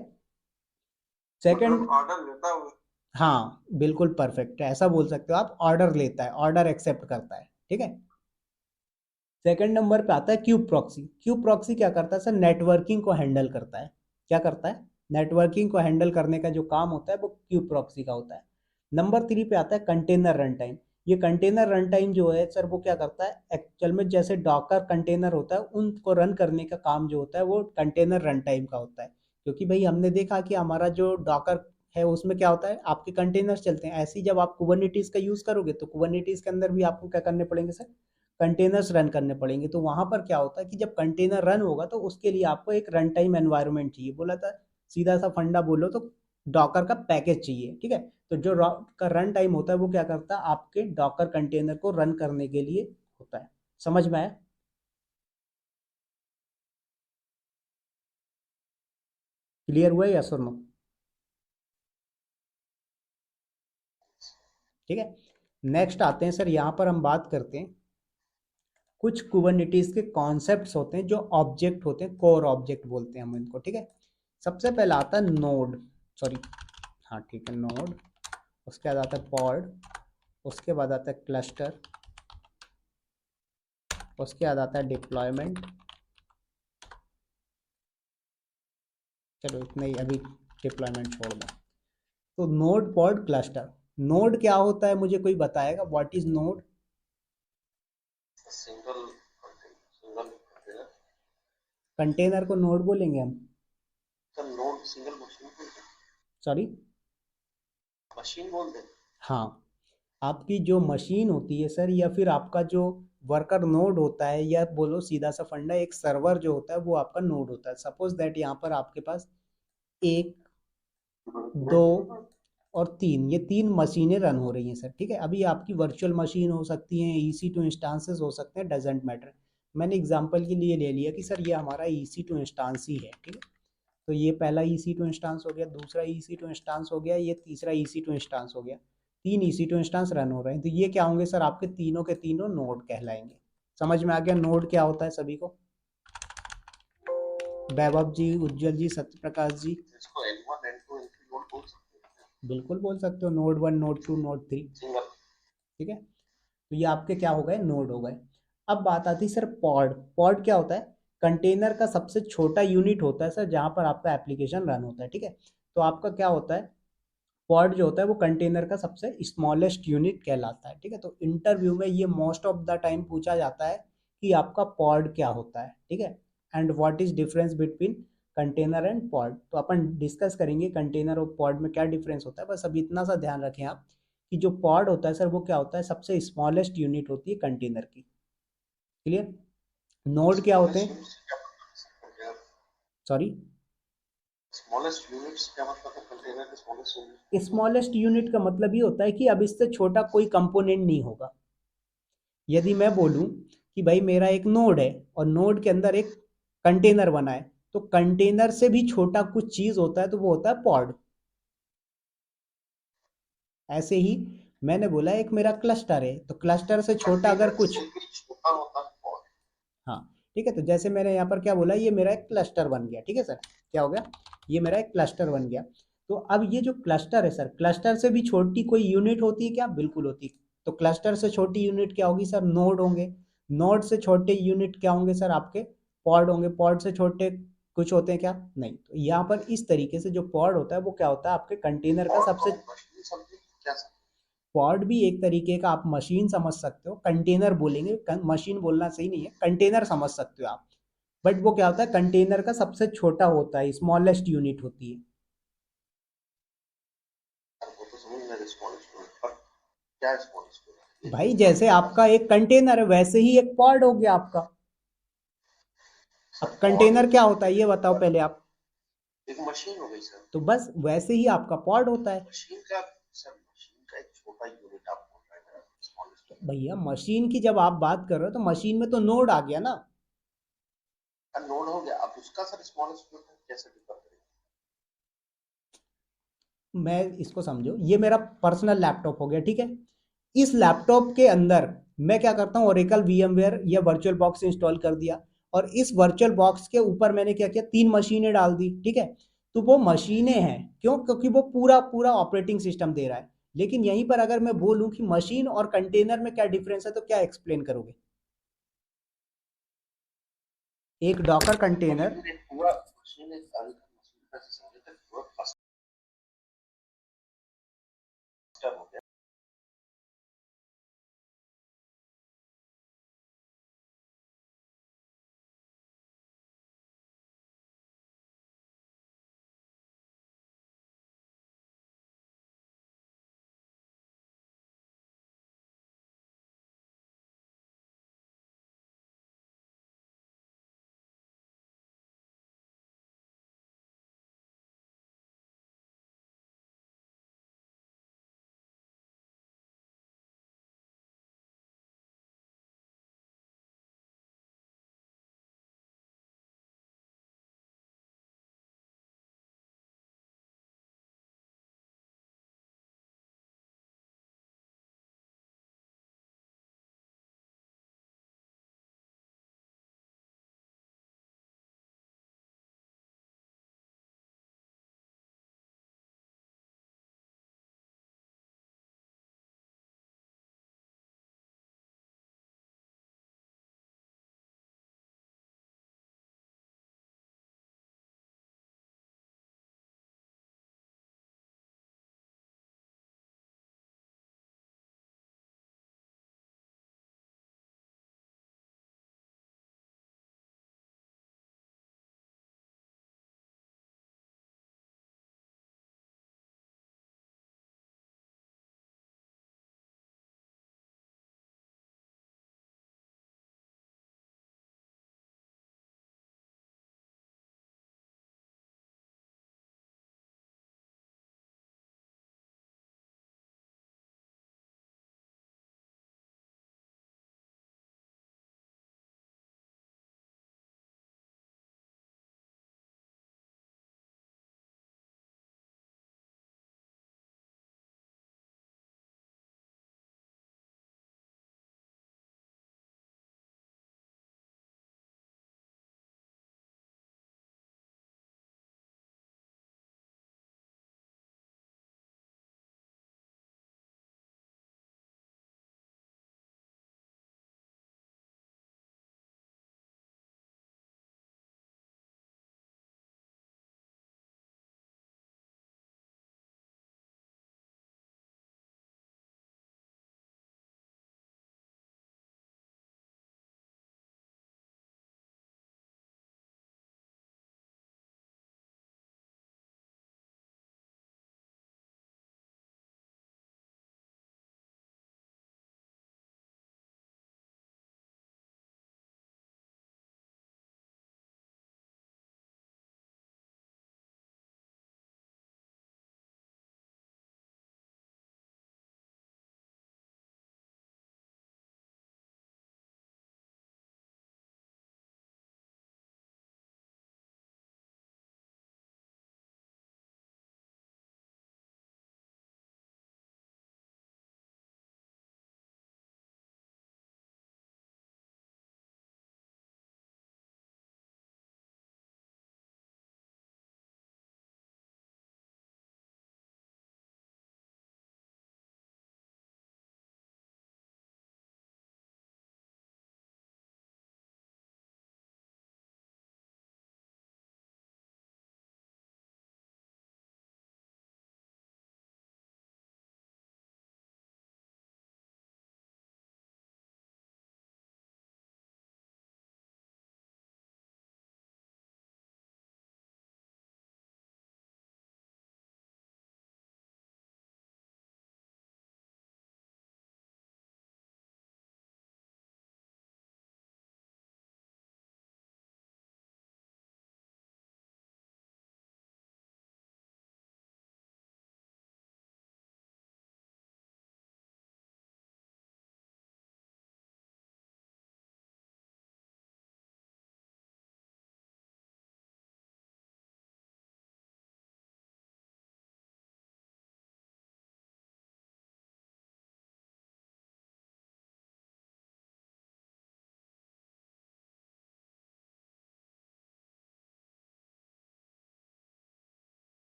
सेकंड, मतलब ऑर्डर लेता हूँ। हाँ बिल्कुल परफेक्ट है, ऐसा बोल सकते हो आप, ऑर्डर लेता है, ऑर्डर एक्सेप्ट करता है। ठीक है। सेकंड नंबर पे आता है क्यूब प्रॉक्सी। क्यूब प्रॉक्सी क्या करता है सर? नेटवर्किंग को हैंडल करता है। क्या करता है? नेटवर्किंग को हैंडल करने का जो काम होता है वो क्यूब प्रॉक्सी का होता है। नंबर 3 पे आता है कंटेनर रन टाइम। ये कंटेनर रन टाइम जो है सर वो क्या करता है? एक्चुअल में जैसे डॉकर कंटेनर होता है उनको रन करने का काम जो होता है वो कंटेनर रन टाइम का होता है। क्योंकि भाई हमने देखा कि हमारा जो डॉकर है उसमें क्या होता है, आपके कंटेनर्स चलते हैं। ऐसे ही जब आप कुबरनेटिस का यूज करोगे तो कुबरनेटिस के अंदर भी आपको क्या करने पड़ेंगे सर? कंटेनर्स रन करने पड़ेंगे। तो वहां पर क्या होता है कि जब कंटेनर रन होगा तो उसके लिए आपको एक रन टाइम एनवायरनमेंट चाहिए। बोला था, सीधा सा फंडा बोलो तो डॉकर का पैकेज चाहिए। ठीक है। तो जो का रन टाइम होता है वो क्या करता है? आपके डॉकर कंटेनर को रन करने के लिए होता है। समझ में आया? क्लियर हुआ? यस और नो? ठीक है। नेक्स्ट आते हैं सर, यहाँ पर हम बात करते हैं कुछ कुबरनेटिस के कॉन्सेप्ट्स होते हैं जो ऑब्जेक्ट होते हैं, कोर ऑब्जेक्ट बोलते हैं हम इनको। ठीक है। सबसे पहला आता है नोड, सॉरी, हाँ ठीक है, नोड। उसके बाद आता है पॉड, उसके बाद आता है क्लस्टर, उसके बाद आता है डिप्लॉयमेंट। चलो इतना ही अभी, डिप्लॉयमेंट छोड़ दो। तो नोड, पॉड, क्लस्टर। नोड क्या होता है मुझे कोई बताएगा? What is node? Single container. Container को नोड बोलेंगे हम? सर नोड सिंगल मशीन बोल दे, सॉरी, मशीन बोल दे। हाँ, आपकी जो मशीन होती है सर, या फिर आपका जो वर्कर नोड होता है, या बोलो सीधा सा फंडा, एक सर्वर जो होता है वो आपका नोड होता है। सपोज दैट यहाँ पर आपके पास एक, दो और तीन, ये तीन मशीनें रन हो रही हैं सर। ठीक है। अभी आपकी वर्चुअल मशीन हो सकती हैं, ईसी टू इंस्टांसेस हो सकते हैं, डजेंट मैटर। मैंने एग्जांपल के लिए ले लिया कि सर ये हमारा ईसी टू इंस्टांस ही है। ठीक है। तो ये पहला ईसी टू इंस्टांस हो गया, दूसरा ईसी टू इंस्टांस हो गया, ये तीसरा ईसी टू इंस्टांस हो गया। तीन ईसी टू इंस्टांस रन हो रहे हैं। तो ये क्या होंगे सर? आपके तीनों के तीनों नोड कहलाएंगे। समझ में आ गया नोड क्या होता है सभी को? वैभव जी, उज्जवल जी, सत्य प्रकाश जी। इसको N1 N2 N3 नोड बोल सकते हैं। बिल्कुल बोल सकते हो, नोड 1, नोड 2, नोड 3। सिंगल। ठीक है। तो ये आपके क्या हो गए? नोड हो गए। अब बात आती है सर पॉड। पॉड क्या होता है? कंटेनर का सबसे छोटा यूनिट होता है सर जहां पर आपका एप्लीकेशन रन होता है। ठीक है। तो आपका क्या होता है? पॉड जो होता है वो कंटेनर का सबसे स्मॉलेस्ट यूनिट कहलाता है। ठीक है। तो इंटरव्यू में ये मोस्ट ऑफ द टाइम पूछा जाता है कि आपका पॉड क्या होता है। ठीक है। And what is difference between container and pod. तो अपन डिस्कस करेंगे कंटेनर और पॉड में क्या डिफरेंस होता है। बस अभी इतना सा ध्यान रखें आप कि जो पॉड होता है सर वो क्या होता है? सबसे स्मॉलेस्ट यूनिट होती है कंटेनर की। क्लियर? नोड क्या होते स्मॉलेस्ट हैं? यूनिट्स क्या मतलब है? सॉरी, स्मॉलेस्ट यूनिट्स क्या मतलब है? कंटेनर के स्मॉलेस्ट यूनिट। स्मॉलेस्ट यूनिट का मतलब ये होता है कि अब इससे छोटा कोई कंपोनेंट नहीं होगा। यदि मैं बोलूं कि भाई मेरा एक नोड है और नोड के अंदर एक कंटेनर बना है, तो कंटेनर से भी छोटा कुछ चीज होता है तो वो होता है पॉड। ऐसे ही मैंने बोला एक मेरा क्लस्टर है, तो क्लस्टर से छोटा अगर कंटेनर कुछ, से भी छोटा होता है पॉड। हाँ ठीक है। तो जैसे मैंने यहाँ पर क्या बोला, ये मेरा एक क्लस्टर बन गया। ठीक है सर, क्या हो गया? ये मेरा एक क्लस्टर बन गया। तो अब ये जो क्लस्टर है सर, क्लस्टर से भी छोटी कोई यूनिट होती है क्या? बिल्कुल होती है। तो क्लस्टर से छोटी यूनिट क्या होगी सर? नोड होंगे। नोड से छोटे यूनिट क्या होंगे सर? आपके पॉड होंगे। पॉड से छोटे कुछ होते हैं क्या? नहीं। तो यहाँ पर इस तरीके से जो पॉड होता है वो क्या होता है? आपके कंटेनर का पॉड को सबसे, हम मशीन समझे क्या समझे? पॉड भी एक तरीके का आप मशीन समझ सकते हो, कंटेनर बोलेंगे, मशीन बोलना सही नहीं है, कंटेनर समझ सकते हो आप। बट वो क्या होता है? कंटेनर का सबसे छोटा होता है, स्मॉलेस्ट यूनिट होती है। वो तो समझ में स्मॉलेस्ट यूनिट पर क्या स्मॉलेस्ट यूनिट ये भाई ये जैसे समझना आपका एक कंटेनर है वैसे ही एक पॉड हो गया आपका। सर अब पॉड कंटेनर क्या होता है ये बताओ पहले आप। एक मशीन हो गई सर। तो बस वैसे ही आपका पॉड होता है। मशीन का सर, मशीन का एक छोटा यूनिट आप बोल रहे हैं ना, स्मॉलेस्ट। भैया मशीन की जब आप बात कर रहे हो तो मशीन में तो नोड आ गया ना। नोड हो गया, अब उसका सर स्मॉलेस्ट यूनिट कैसे डिफर करेंगे? मैं इसको समझो, ये मेरा पर्सनल लैपटॉप हो गया, ठीक है। इस लैपटॉप के अंदर मैं क्या करता हूँ, ओरेकल वीएमवेयर या वर्चुअल बॉक्स इंस्टॉल कर दिया, और इस वर्चुअल बॉक्स के ऊपर मैंने क्या किया, 3 मशीनें डाल दी, ठीक है। तो वो मशीनें हैं, क्यों? क्योंकि वो पूरा पूरा ऑपरेटिंग सिस्टम दे रहा है। लेकिन यहीं पर अगर मैं बोलूं कि मशीन और कंटेनर में क्या डिफरेंस है, तो क्या एक्सप्लेन करोगे? एक डॉकर कंटेनर, मशीन एक पूरा, मशीन एक मशीन का समझे तो पूरा क्लस्टर हो गया।